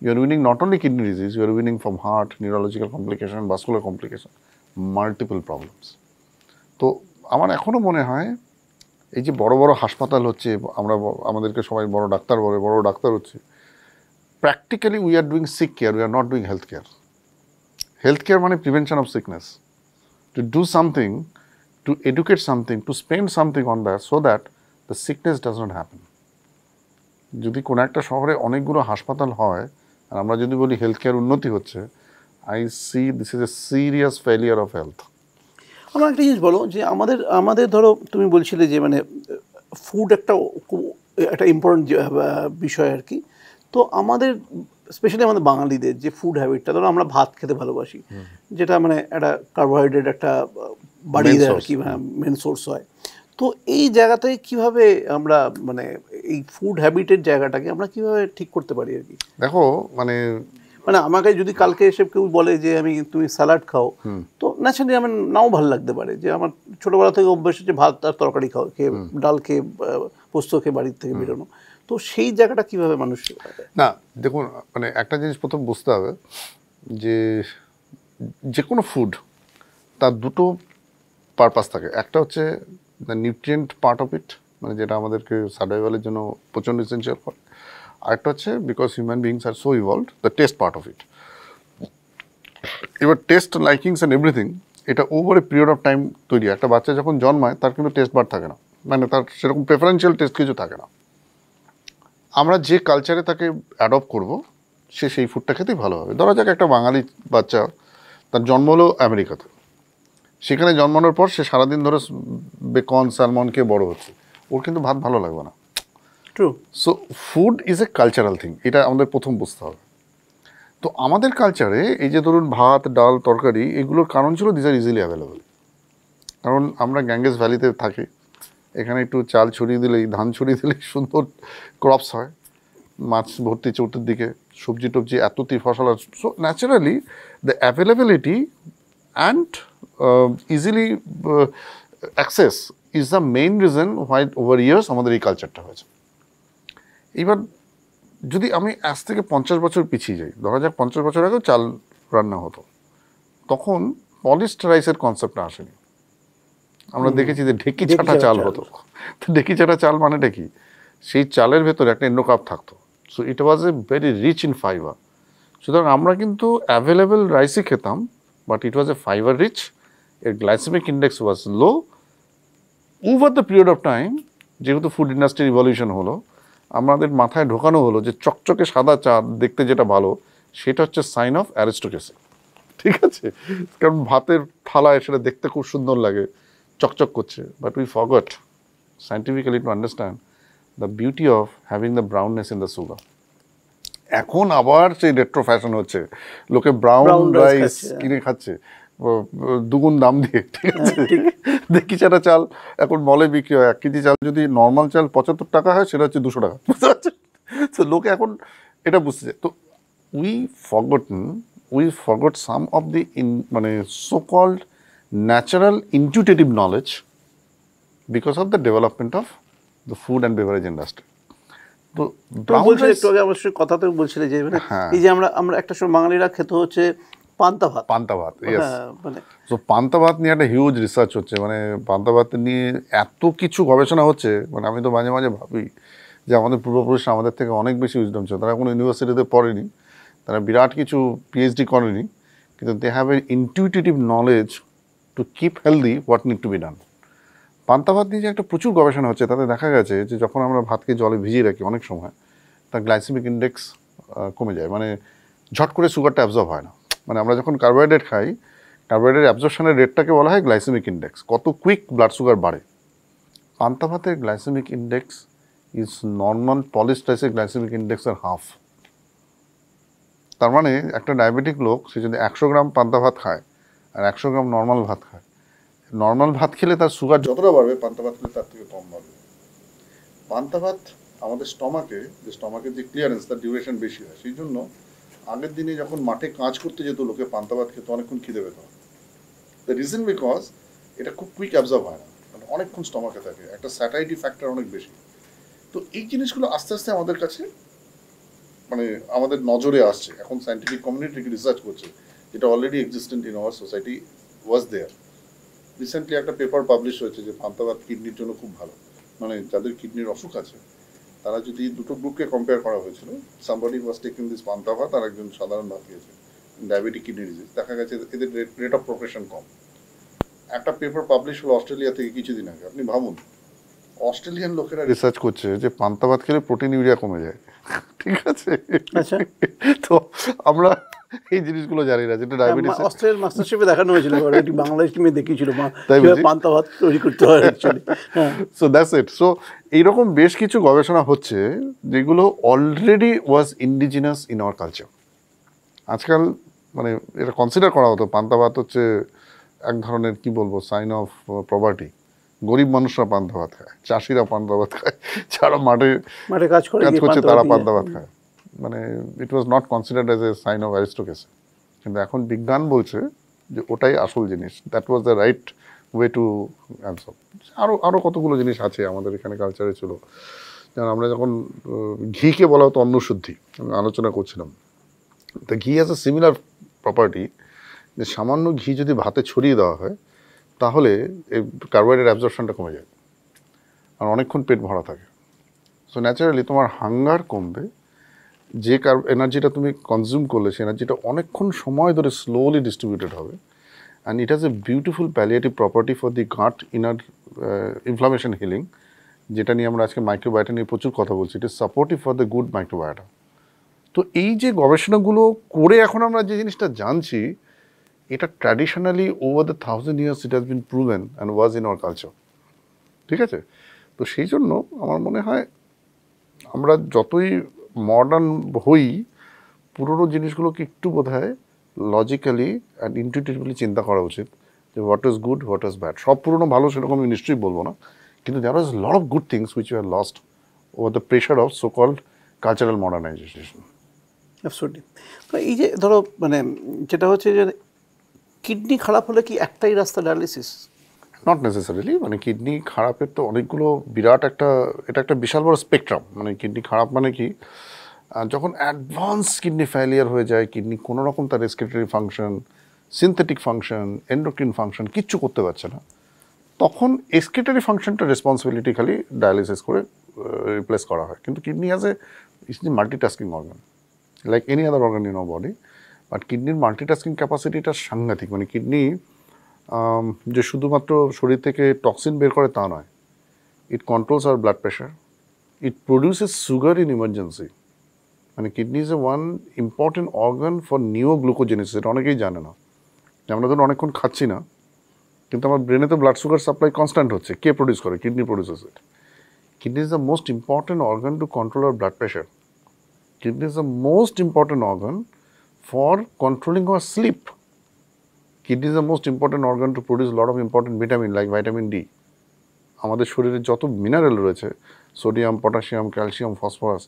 Speaker 1: you are winning not only kidney disease, you are winning from heart, neurological complication, vascular complication, multiple problems. তো আমার এখনও মনে হয় এই যে বড় বড় হাসপাতাল হচ্ছে, আমরা আমাদেরকে সবাই বড় ডাক্তার বলে, বড় ডাক্তার হচ্ছে, practically we are doing sick care, we are not doing health care. Health care মানে prevention of sickness. To do something, to educate something, to spend something on that so that the sickness does not happen. যদি কোনো একটা শহরে অনেকগুলো হাসপাতাল হয় আর আমরা যদি বলি হেলথ কেয়ার উন্নতি হচ্ছে, I see this is a serious failure of health.
Speaker 2: আমার একটা জিনিস বলো যে আমাদের ধরো তুমি বলছিলে যে মানে ফুড একটা ইম্পর্টেন্ট বিষয় আর কি। তো আমাদের স্পেশালি আমাদের বাঙালিদের যে ফুড হ্যাবিটটা, ধরো আমরা ভাত খেতে ভালোবাসি, যেটা মানে একটা কার্বোহাইড্রেট একটা বাড়িয়ে দেয় আর কি, মেন সোর্স হয়। তো এই জায়গাতে কিভাবে আমরা মানে এই ফুড হ্যাবিটের জায়গাটাকে আমরা কিভাবে ঠিক করতে পারি আর কি?
Speaker 1: দেখো মানে
Speaker 2: আমাকে যদি কালকে এসে কেউ বলে যে তুমি স্যালাড খাও, তো ন্যাচারালি আমার নাও ভালো লাগতে পারে, যে আমার ছোটোবেলা থেকে অভ্যাস হচ্ছে ভাত আর তরকারি খাও, খেয়ে ডাল খেয়ে পোস্ত খেয়ে বাড়ির থেকে বেরোনো। তো সেই জায়গাটা কিভাবে মানুষ,
Speaker 1: না দেখুন, মানে একটা জিনিস প্রথম বুঝতে হবে যে কোনো ফুড তার দুটো পারপাস থাকে। একটা হচ্ছে the nutrient part of it, মানে যেটা আমাদেরকে সার্ভাইভালের জন্য প্রচণ্ড এসেনশিয়াল করে। আরেকটা হচ্ছে because human beings are so evolved, the test part of it. এবার টেস্ট লাইকিংস অ্যান্ড এভরিথিং এটা over a period of time তৈরি। একটা বাচ্চা যখন জন্মায় তার কিন্তু টেস্ট বার থাকে না, মানে তার সেরকম প্রেফারেন্সিয়াল টেস্ট কিছু থাকে না। আমরা যে কালচারে তাকে অ্যাডপ্ট করব সে সেই ফুডটা খেতেই ভালো হবে। ধরা যাক একটা বাঙালি বাচ্চা, তার জন্ম হলো আমেরিকাতে, সেখানে জন্মানোর পর সে সারাদিন ধরে বেকন স্যালমন খেয়ে বড় হচ্ছে, ওর কিন্তু ভাত ভালো লাগবে না।
Speaker 2: True.
Speaker 1: So food is a cultural thing, এটা আমাদের প্রথম বুঝতে হবে। তো তো আমাদের কালচারে এই যে ধরুন ভাত ডাল তরকারি এগুলোর কারণ ছিল দিস আর ইজিলি অ্যাভেলেবল, কারণ আমরা গ্যাঙ্গেস ভ্যালিতে থাকি, এখানে একটু চাল ছড়িয়ে দিলেই ধান ছড়িয়ে দিলেই সুন্দর ক্রপস হয়, মাছ ভর্তি চৌটির দিকে, সবজি টবজি এতটি ফসল, so naturally the availability and easily access is the main reason why over years আমাদের এই কালচারটা হয়েছে। এবার যদি আমি আজ থেকে 50 বছর পিছিয়ে যাই, ধরা যাক 50 বছর আগেও চাল রান্না হতো, তখন পলিশড রাইসের কনসেপ্টটা আসেনি। আমরা দেখেছি যে ঢেকি ছাটা চাল হতো, তো ঢেকি ছাটা চাল মানেটা কি, সেই চালের ভেতরে একটা এন্ডোকার্ব থাকতো, so it was a very rich in fibre. সুতরাং আমরা কিন্তু অ্যাভেলেবল রাইসই খেতাম, but it was a fibre rich, এর glycemic index was low. Over the period of time যেহেতু ফুড ইন্ডাস্ট্রির রিভলিউশন হলো, আমাদের মাথায় ঢোকানো হলো যে চকচকে সাদা চাল দেখতে যেটা ভালো সেটা হচ্ছে সাইন অফ অ্যারিস্টোক্রেসি, ঠিক আছে, কারণ ভাতের থালায় সেটা দেখতে খুব সুন্দর লাগে, চকচক করছে, but we forgot scientifically to understand the beauty of having the brownness in the sugar. এখন আবার সেই রেট্রো ফ্যাশন হচ্ছে, লোকে ব্রাউন রাইস কিনে খাচ্ছে দুগুণ দাম দিয়ে, ঠিক আছে। দেখি সেটা চাল এখন মলে বিক্রি হয়, 1 কেজি চাল যদি নর্মাল চাল 75 টাকা হয় সেটা হচ্ছে 200 টাকা, বুঝতে পারছেন? তো লোকে এখন এটা বুঝতে চায়। তো we forgot some of the মানে so called natural intuitive knowledge because of the development of the food and beverage industry. তো
Speaker 2: বলছিলে একটু আগে অবশ্যই কথাতেও বলছিলে যে এই যে আমরা একটা সময় বাঙালিরা খেতে হচ্ছে পান্তা ভাত,
Speaker 1: ইয়েস, তো পান্তা ভাত নিয়ে একটা হিউজ রিসার্চ হচ্ছে, মানে পান্তা ভাত নিয়ে এত কিছু গবেষণা হচ্ছে, মানে আমি তো মাঝে মাঝে ভাবি যে আমাদের পূর্বপুরুষরা আমাদের থেকে অনেক বেশি উইজডম ছিল, তারা কোনো ইউনিভার্সিটিতে পড়েনি, তারা বিরাট কিছু পিএইচডি করেনি, কিন্তু they have a intuitive knowledge to keep healthy what need to be done. পান্তা ভাত নিয়ে যে একটা প্রচুর গবেষণা হচ্ছে, তাতে দেখা গেছে যে যখন আমরা ভাতকে জলে ভিজিয়ে রাখি অনেক সময় তার গ্লাইসেমিক ইন্ডেক্স কমে যায়, মানে ঝট করে সুগারটা অ্যাবজর্ব হয় না। মানে আমরা যখন কার্বোহাইড্রেট খাই, কার্বোহাইড্রেট অ্যাবজর্পশনের রেটটাকে বলা হয় গ্লাইসেমিক ইন্ডেক্স, কত কুইক ব্লাড সুগার বাড়ে। পান্তা ভাতের glycemic index is normal polished রাইসের গ্লাইসেমিক ইন্ডেক্সের হাফ। তার মানে একটা ডায়াবেটিক লোক সে যদি 100 গ্রাম পান্তা ভাত খায় আর 100 গ্রাম নর্মাল ভাত খায়, নর্মাল ভাত খেলে তার সুগার যতটা বাড়বে পান্তা ভাত খেলে তার থেকে কম বাড়বে। পান্তা ভাত আমাদের স্টমাকের যে ক্লিয়ারেন্স তার ডিউরেশন বেশি হয়, সেই জন্য আগের দিনে যখন মাঠে কাজ করতে যেত লোকে পান্তা ভাত খেতে অনেকক্ষণ খিদে পেত। দ্য রিজন বিকজ এটা খুব কুইক অ্যাবজর্ব হয় না, মানে অনেকক্ষণ স্টমাকে থাকে, একটা স্যাটাইটি ফ্যাক্টর অনেক বেশি। তো এই জিনিসগুলো আস্তে আস্তে আমাদের কাছে মানে আমাদের নজরে আসছে, এখন সায়েন্টিফিক কমিউনিটি রিসার্চ করছে, যেটা already existent in our society was there. Recently একটা পেপার পাবলিশ হয়েছে যে পান্তা ভাত কিডনির জন্য খুব ভালো, মানে যাদের কিডনির অসুখ আছে তারা যদি দুটো গ্রুপকে কম্পেয়ার করা হয়েছিল, সামবডি ওয়াজ টেকিং দিস পান্তা ভাত আর একজন সাধারণ ভাত খেয়েছে ডায়াবেটিক কিডনি ডিজিজ, দেখা গেছে এদের রেট অফ প্রোগ্রেশন কম। একটা পেপার পাবলিশ হলো অস্ট্রেলিয়া থেকে কিছুদিন আগে, আপনি ভাবুন অস্ট্রেলিয়ান লোকেরা রিসার্চ করছে যে পান্তা ভাত খেলে প্রোটিন ইউরিয়া কমে যায়, ঠিক আছে। তো আমরা এই জিনিসগুলো জানি না, যেটা ডায়াবেটিস
Speaker 2: অস্ট্রেলিয়ার মাস্টারশেফে দেখানো হয়েছিল, একটি বাংলাদেশ টিমে দেখিয়েছিল পান্তা ভাত তৈরি করতে হয় actually.
Speaker 1: So that's it. So এইরকম বেশ কিছু গবেষণা হচ্ছে যেগুলো already was indigenous in our culture. আজকাল মানে এটা কনসিডার করা হতো পান্তা ভাত হচ্ছে এক ধরনের কি বলবো সাইন অফ প্রপার্টি, গরিব মানুষরা পান্তা ভাত খায়, চাষিরা পান্তা ভাত খায়, যারা মাঠে কাজ করছে তারা পান্তা ভাত খায়, মানে it was not considered as a sign of aristocracy. কিন্তু এখন বিজ্ঞান বলছে যে ওটাই আসল জিনিস, that was the right way to answer. আরও কতগুলো জিনিস আছে আমাদের এখানে কালচারে ছিল, যেমন আমরা যখন ঘিকে বলা হতো অন্নশুদ্ধি, আমি আলোচনা করছিলাম, তা ঘি হ্যাজ এ সিমিলার প্রপার্টি, যে সামান্য ঘি যদি ভাতে ছড়িয়ে দেওয়া হয় তাহলে এই কার্বোহাইড্রেট অ্যাবজর্পশনটা কমে যায় আর অনেকক্ষণ পেট ভরা থাকে। সো ন্যাচারালি তোমার হাঙ্গার কমবে, যে এনার্জিটা তুমি কনজিউম করলে সেই এনার্জিটা অনেকক্ষণ সময় ধরে স্লোলি ডিস্ট্রিবিউটেড হবে। And it has a beautiful palliative property for the gut inner inflammation healing, যেটা নিয়ে আমরা আজকে মাইক্রোবায়োটা নিয়ে প্রচুর কথা বলছি। It is supportive for the good microbiota. তো এই যে গবেষণাগুলো করে এখন আমরা যে জিনিসটা জানছি, এটা traditionally over the 1000 years it has been proven and was in our culture, ঠিক আছে। তো সেই জন্য আমার মনে হয় আমরা যতই মডার্ন হই, পুরোনো জিনিসগুলোকে একটু বোধহয় লজিক্যালি অ্যান্ড ইনটিউটিভলি চিন্তা করা উচিত যে what is good, what is bad. সব পুরোনো ভালো সেরকম আমি নিশ্চয়ই বলবো না, কিন্তু there is lot of good things which you are lost over the pressure of so called cultural modernisation.
Speaker 2: Absolutely. তো এই যে ধরো মানে যেটা হচ্ছে যে কিডনি খারাপ হলে কি একটাই রাস্তা ডায়ালিসিস?
Speaker 1: নট নেসেসারিলি, মানে কিডনি খারাপের তো অনেকগুলো বিরাট একটা, এটা একটা বিশাল বড় স্পেকট্রাম। মানে কিডনি খারাপ মানে কি, যখন অ্যাডভান্স কিডনি ফেলিয়ার হয়ে যায়, কিডনি কোনো রকম তার respiratory function, synthetic function, endocrine function কিচ্ছু করতে পারছে না, তখন এক্সক্রিটরি ফাংশনটা রেসপন্সিবিলিটি খালি ডায়ালিসিস করে রিপ্লেস করা হয়। কিন্তু kidney as a is the multitasking organ like any other organ in our body, but কিডনির মাল্টিটাস্কিং ক্যাপাসিটিটা সাংঘাতিক। মানে কিডনি যে শুধুমাত্র শরীর থেকে টক্সিন বের করে তা নয়, it controls our blood pressure, it produces sugar in emergency. মানে kidney is a one important organ for neoglucogenesis, এটা অনেকেই জানে না। আমরা ধরুন অনেকক্ষণ খাচ্ছি না, কিন্তু আমার ব্রেনে তো ব্লাড সুগার সাপ্লাই কনস্ট্যান্ট হচ্ছে, কে প্রডিউস করে? Kidney produces it. Kidney is the most important organ to control hour blood pressure. Kidney is the most important organ for controlling our sleep. Kidney is the most important organ to produce a lot of important vitamin like vitamin D. আমাদের শরীরে যত mineral রয়েছে, sodium, potassium, calcium, phosphorus,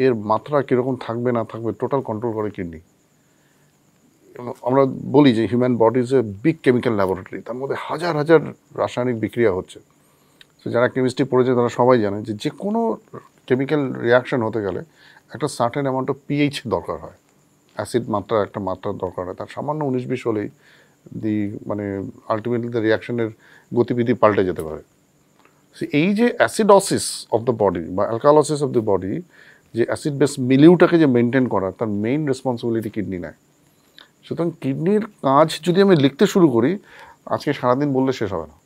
Speaker 1: এর মাত্রা কীরকম থাকবে না থাকবে টোটাল কন্ট্রোল করে কিডনি। আমরা বলি যে human body is a big chemical laboratory, তার মধ্যে হাজার হাজার রাসায়নিক বিক্রিয়া হচ্ছে। তো যারা কেমিস্ট্রি পড়েছে তারা সবাই জানে যে যে কোনো কেমিক্যাল রিয়াকশন হতে গেলে একটা সার্টেন অ্যামাউন্ট অফ পিএইচ দরকার হয়, অ্যাসিড মাত্রা একটা মাত্রার দরকার হয়। তার সামান্য 19-20 হলেই মানে আলটিমেটলি দ্য রিয়াকশনের গতিবিধি পাল্টে যেতে পারে। এই যে অ্যাসিডোসিস অফ দ্য বডি বা অ্যালকালোসিস অফ দ্য বডি, যে অ্যাসিড বেস মিলিউটাকে যে মেনটেন করা, তার মেইন রেসপন্সিবিলিটি কিডনি নেয়। সুতরাং কিডনির কাজ যদি আমি লিখতে শুরু করি, আজকে সারাদিন বললে শেষ হবে না।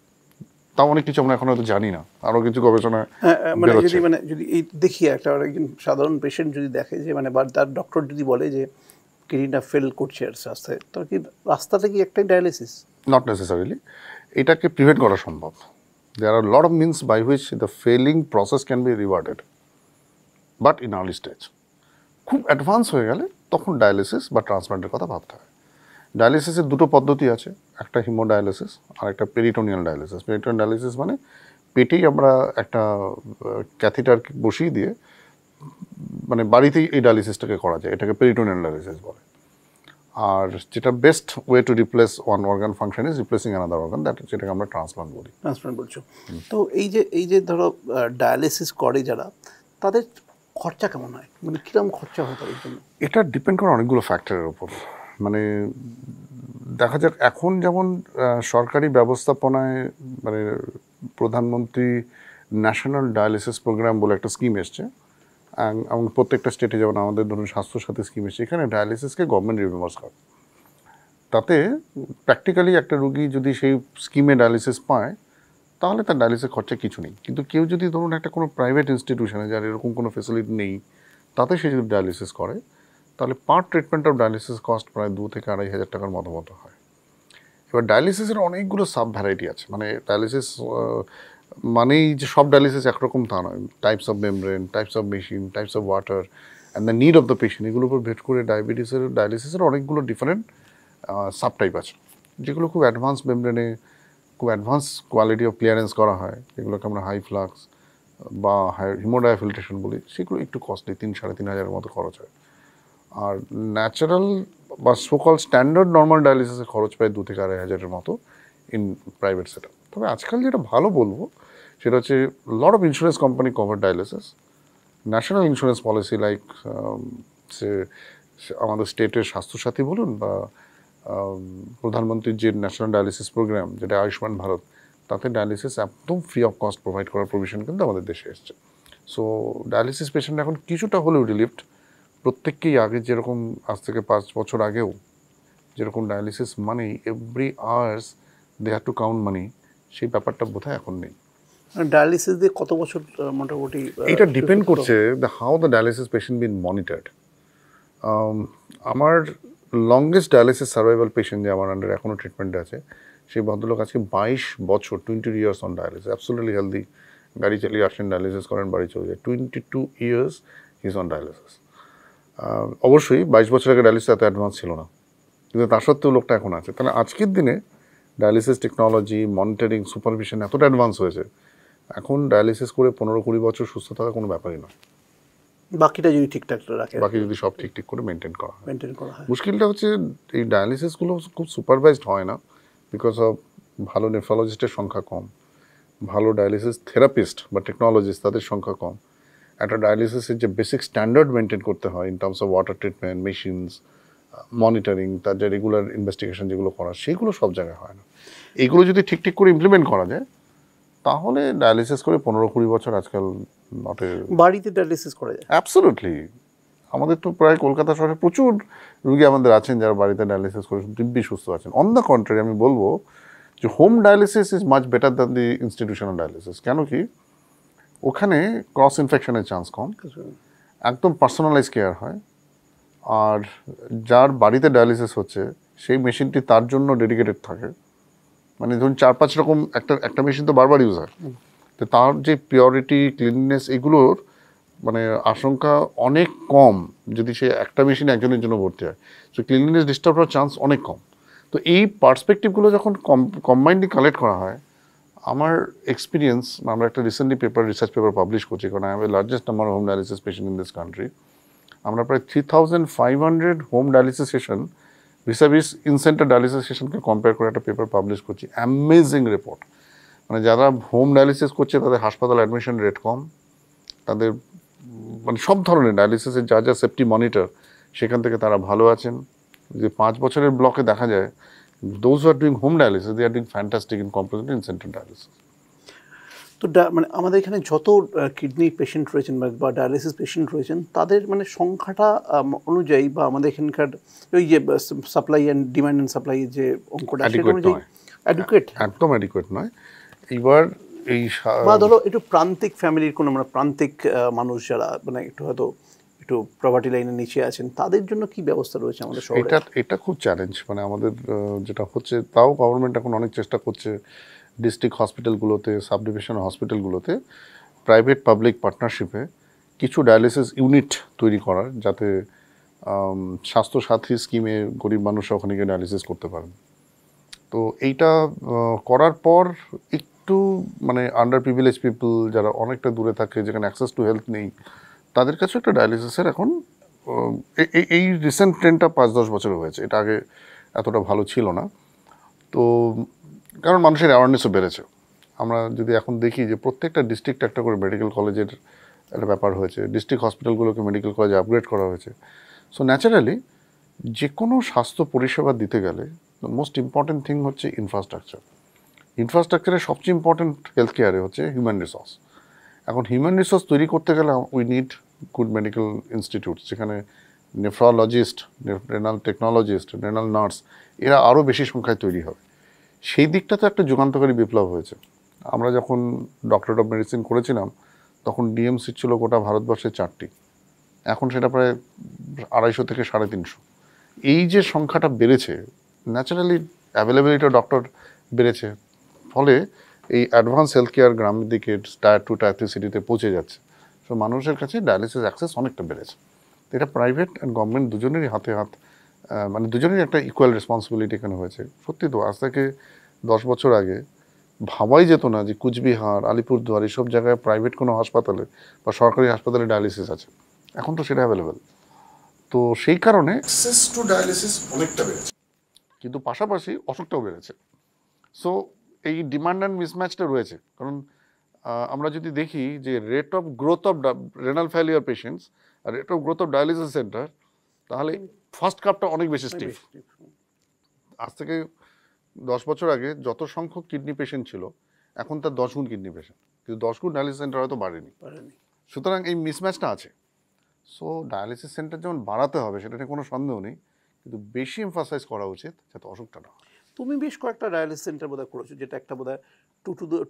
Speaker 1: তাও অনেক কিছু আমরা এখন হয়তো জানি না, আরও কিছু গবেষণা
Speaker 2: যদি এই দেখি একটা একজন সাধারণ পেশেন্ট যদি দেখে যে মানে বা তার ডক্টর যদি বলে যে কিডনিটা ফেল করছে আস্তে আস্তে, তো কি রাস্তাটা কি একটাই ডায়ালিসিস?
Speaker 1: নট নেসেসারিলি, এটাকে প্রিভেন্ট করা সম্ভব। There are lot of means by which the failing process can be reverted, but in early stage. খুব অ্যাডভান্স হয়ে গেলে তখন ডায়ালিসিস বা ট্রান্সপ্লান্টের কথা ভাবতে হয়। ডায়ালিসিসের দুটো পদ্ধতি আছে, একটা হিমোডায়ালিসিস আর একটা পেরিটোনিয়াল ডায়ালিসিস। পেরিটোনিয়াল ডায়ালিসিস মানে পেটেই আমরা একটা ক্যাথিটার বসিয়ে দিয়ে মানে বাড়িতেই এই ডায়ালিসিসটাকে করা যায়, এটাকে পেরিটোনিয়াল ডায়ালিসিস বলে। আর যেটা best way to replace one organ function is replacing another organ, that যেটাকে আমরা ট্রান্সপ্লান্ট বলি।
Speaker 2: ট্রান্সপ্লান্ট বলছো। তো এই যে ধরো ডায়ালিসিস করে যারা, তাদের খরচা কেমন হয়, মানে কীরকম খরচা হয় তাদের জন্য?
Speaker 1: এটা ডিপেন্ড করে অনেকগুলো ফ্যাক্টরের ওপর। মানে দেখা যাক এখন যেমন সরকারি ব্যবস্থাপনায় মানে প্রধানমন্ত্রী ন্যাশনাল ডায়ালিসিস প্রোগ্রাম বলে একটা স্কিম এসছে, এবং প্রত্যেকটা স্টেটে যেমন আমাদের ধরুন স্বাস্থ্যসাথী স্কিম এসছে, এখানে ডায়ালিসিসকে গভর্নমেন্ট রিমেম্বার্স করে। তাতে প্র্যাকটিক্যালি একটা রুগী যদি সেই স্কিমে ডায়ালিসিস পায় তাহলে তার ডায়ালিসিস খরচা কিছু নেই। কিন্তু কেউ যদি ধরুন একটা কোনো প্রাইভেট ইনস্টিটিউশনে যার এরকম কোনো ফেসিলিটি নেই, তাতে সে যদি ডায়ালিসিস করে, তাহলে পার ট্রিটমেন্ট অফ ডায়ালিসিস কস্ট প্রায় 2 থেকে 2,500 টাকার মতো হয়। এবার ডায়ালিসিসের অনেকগুলো সাব ভ্যারাইটি আছে। মানে ডায়ালিসিস মানেই যে সব ডায়ালিসিস একরকম তা নয়। Types of membrane, types of machine, types of water and the need of the patient, এগুলোর উপর ভেট করে ডায়ালিসিসের অনেকগুলো ডিফারেন্ট সাব টাইপ আছে, যেগুলো খুব অ্যাডভান্স মেমব্রেনে খুব অ্যাডভান্স কোয়ালিটি অফ ক্লিয়ারেন্স করা হয়, যেগুলোকে আমরা হাই ফ্লাক্স বা হিমোডায়াফিল্ট্রেশন বলি। সেগুলো একটু কস্টলি, 3-3,500 মতো খরচ হয়। আর ন্যাচারাল বা সোকল স্ট্যান্ডার্ড নর্মাল ডায়ালিসিসের খরচ প্রায় 2 থেকে 2,500 মতো ইন প্রাইভেট সেট আপ। তবে আজকাল যেটা ভালো বলবো সেটা হচ্ছে lot of insurance company cover dialysis. National insurance policy like say আমাদের স্টেটের স্বাস্থ্যসাথী বলুন বা প্রধানমন্ত্রীর যে ন্যাশনাল ডায়ালিসিস প্রোগ্রাম যেটা আয়ুষ্মান ভারত, তাতে ডায়ালিসিস একদম ফ্রি অফ কস্ট প্রোভাইড করার প্রভিশন কিন্তু আমাদের দেশে এসছে। সো ডায়ালিসিস পেশেন্ট এখন কিছুটা হলেও রিলিফড। প্রত্যেককেই আগে যেরকম আজ থেকে 5 বছর আগেও যেরকম dialysis money every hours they have to count money, সেই ব্যাপারটা বোধহয় এখন নেই।
Speaker 2: ডায়ালিসিস দিয়ে কত বছর মোটামুটি?
Speaker 1: এটা ডিপেন্ড করছে how the dialysis patient been monitored. আমার লংগেস্ট ডায়ালিসিস সার্ভাইভাল পেশেন্ট যে আমার আন্ডারে এখনও ট্রিটমেন্টে আছে, সেই ভদ্রলোক আজকে 22 বছর 20 years on dialysis, absolutely healthy, গাড়ি চালিয়ে আসেন, ডায়ালিসিস করেন, বাড়ি চলে যায়। 22 years he is on dialysis. অবশ্যই 22 বছর আগে ডায়ালিসিস এত অ্যাডভান্স ছিল না, কিন্তু তা সত্ত্বেও লোকটা এখন আছে। তাহলে আজকের দিনে ডায়ালিসিস টেকনোলজি, মনিটরিং, সুপারভিশন এতটা অ্যাডভান্স হয়েছে, এখন ডায়ালিসিস করে 15-20 বছর সুস্থ থাকা কোনো ব্যাপারই নয়।
Speaker 2: বাকিটা যদি ঠিকঠাক রাখে,
Speaker 1: বাকি যদি সব ঠিক করে মেনটেন করা হয়।
Speaker 2: মেনটেন করা হয়।
Speaker 1: মুশকিলটা হচ্ছে এই ডায়ালিসিসগুলো খুব সুপারভাইজড হয় না, বিকজ অফ ভালো নেফ্রোলজিস্টের সংখ্যা কম, ভালো ডায়ালিসিস থেরাপিস্ট বা টেকনোলজিস্ট তাদের সংখ্যা কম। একটা ডায়ালিসিসের যে বেসিক স্ট্যান্ডার্ড মেনটেন করতে হয় in terms of water treatment, machines, monitoring, তার যে রেগুলার ইনভেস্টিগেশন যেগুলো করা, সেগুলো সব জায়গায় হয় না। এগুলো যদি ঠিক করে ইমপ্লিমেন্ট করা যায়, তাহলে ডায়ালিসিস করে 15-20 বছর আজকাল নটে।
Speaker 2: বাড়িতে ডায়ালিসিস করা যায়?
Speaker 1: অ্যাবসোলুটলি। আমাদের তো প্রায় কলকাতা শহরে প্রচুর রুগী আমাদের আছেন যারা বাড়িতে ডায়ালিসিস করে দিব্যি সুস্থ আছেন। অন দ্য কন্ট্রারি, আমি বলবো যে home dialysis is much better than the institutional dialysis. কেন কি, ওখানে ক্রস ইনফেকশনের চান্স কম, একদম পার্সোনালাইজ কেয়ার হয়, আর যার বাড়িতে ডায়ালিসিস হচ্ছে সেই মেশিনটি তার জন্য ডেডিকেটেড থাকে। মানে ধরুন 4-5 রকম একটা মেশিন তো বারবার ইউজ হয়, তো তার যে পিওরিটি, ক্লিননেস, এগুলোর মানে আশঙ্কা অনেক কম যদি সে একটা মেশিন একজনের জন্য ভর্তি হয়। সো ক্লিনলিনেস ডিস্টার্ব হওয়ার চান্স অনেক কম। তো এই পার্সপেক্টিভগুলো যখন কম্বাইন্ডলি কালেক্ট করা হয়, আমার এক্সপিরিয়েন্স, আমরা একটা রিসেন্টলি রিসার্চ পেপার পাবলিশ করছি, কারণ I have a largest number of home dialysis patient in this country. আমরা প্রায় 3500 home dialysis session vis a vis in centre dialysis সেশনকে কম্পেয়ার করে একটা পেপার পাবলিশ করছি। Amazing report. মানে যারা হোম ডায়ালিসিস করছে তাদের হাসপাতাল অ্যাডমিশন রেট কম, তাদের মানে সব ধরনের ডায়ালিসিসের যা যা সেফটি মনিটর, সেখান থেকে তারা ভালো আছেন। যে 5 বছরের ব্লকে দেখা যায় those are doing home dialysis, they are doing fantastic in comparison in centre dialysis.
Speaker 2: তো মানে আমাদের এখানে যত কিডনি পেশেন্ট রয়েছেন বা ডায়ালিসিস পেশেন্ট রয়েছেন, তাদের মানে সংখ্যাটা অনুযায়ী বা আমাদের এখানকার ওই যে supply and demand and supply যে অঙ্কটা, সেটা অনুযায়ী অ্যাডুকেট,
Speaker 1: একদম অ্যাডিকুয়েট নয়। এইবার এই
Speaker 2: বা ধরো একটু প্রান্তিক ফ্যামিলির কোনো মানে প্রান্তিক মানুষ যারা মানে একটু হয়তো একটু প্রভার্টি লাইনের নিচে আছেন, তাদের জন্য কি ব্যবস্থা রয়েছে আমাদের শহরে?
Speaker 1: এটা খুব চ্যালেঞ্জ। মানে আমাদের যেটা হচ্ছে, তাও গভর্নমেন্ট এখন অনেক চেষ্টা করছে ডিস্ট্রিক্ট হসপিটালগুলোতে, সাব ডিভিশন হসপিটালগুলোতে প্রাইভেট পাবলিক পার্টনারশিপে কিছু ডায়ালিসিস ইউনিট তৈরি করার, যাতে স্বাস্থ্যসাথী স্কিমে গরিব মানুষরা ওখানে গিয়ে ডায়ালিসিস করতে পারেন। তো এইটা করার পর একটু মানে আন্ডার প্রিভিলেজ পিপল যারা অনেকটা দূরে থাকে, যেখানে অ্যাক্সেস টু হেলথ নেই, তাদের কাছে একটা ডায়ালিসিসের এখন এই রিসেন্ট ট্রেন্ডটা 5-10 বছর হয়েছে। এটা আগে এতটা ভালো ছিল না। তো কারণ মানুষের অ্যাওয়ারনেসও বেড়েছে। আমরা যদি এখন দেখি যে প্রত্যেকটা ডিস্ট্রিক্ট একটা করে মেডিকেল কলেজের একটা ব্যাপার হয়েছে, ডিস্ট্রিক্ট হসপিটালগুলোকে মেডিকেল কলেজে আপগ্রেড করা হয়েছে। সো ন্যাচারালি যে কোনো স্বাস্থ্য পরিষেবা দিতে গেলে মোস্ট ইম্পর্টেন্ট থিং হচ্ছে ইনফ্রাস্ট্রাকচার। ইনফ্রাস্ট্রাকচারের সবচেয়ে ইম্পর্টেন্ট হেলথ কেয়ারে হচ্ছে হিউম্যান রিসোর্স। এখন হিউম্যান রিসোর্স তৈরি করতে গেলে we need good medical institute, যেখানে nephrologist, renal technologist, renal nurse এরা আরও বেশি সংখ্যায় তৈরি হবে। সেই দিকটাতে একটা যুগান্তকারী বিপ্লব হয়েছে। আমরা যখন ডক্টরেট অফ মেডিসিন করেছিলাম, তখন ডিএমসি ছিল গোটা ভারতবর্ষে 4টি, এখন সেটা প্রায় 250 থেকে 350। এই যে সংখ্যাটা বেড়েছে, ন্যাচারালি অ্যাভেলেবিলিটি অফ ডক্টর বেড়েছে, ফলে এই অ্যাডভান্স হেলথ কেয়ার গ্রামের দিকে টায়ার 2 টায়ার 3 সিটিতে পৌঁছে যাচ্ছে। সো মানুষের কাছে ডায়ালিসিস অ্যাক্সেস অনেকটা বেড়েছে। এটা প্রাইভেট অ্যান্ড গভর্নমেন্ট দুজনেরই হাতে হাত, মানে দুজনেরই একটা ইকুয়াল রেসপন্সিবিলিটি এখানে হয়েছে। সত্যি তো, আজ থেকে 10 বছর আগে ভাবাই যেত না যে কুচবিহার, আলিপুরদুয়ার এইসব জায়গায় প্রাইভেট কোনো হাসপাতালে বা সরকারি হাসপাতালে ডায়ালিসিস আছে। এখন তো সেটা অ্যাভেলেবেল। তো সেই কারণে অ্যাক্সেস টু ডায়ালিসিস অনেকটা বেড়েছে, কিন্তু পাশাপাশি অসুখটাও বেড়েছে। সো এই ডিমান্ড অ্যান্ড মিসম্যাচটা রয়েছে। কারণ আমরা যদি দেখি যে rate of growth of renal failure patients আর rate of growth of dialysis centre, তাহলে ফার্স্ট কাপটা অনেক বেশি স্টিফ। আজ থেকে 10 বছর আগে যত সংখ্যক কিডনি পেশেন্ট ছিল, এখন তার 10 গুণ কিডনি পেশেন্ট, কিন্তু 10 গুণ ডায়ালিসিস সেন্টার হয়তো বাড়েনি। সুতরাং এই মিসম্যাচটা আছে। সো ডায়ালিসিস সেন্টার যেমন বাড়াতে হবে, সেটা নিয়ে কোনো সন্দেহ নেই, কিন্তু বেশি এমফাসাইজ করা উচিত যাতে অসুখটা না হয়।
Speaker 2: তুমি বেশ কয়েকটা ডায়ালিসিস সেন্টার বোধহয় করেছো, যেটা একটা বোধহয়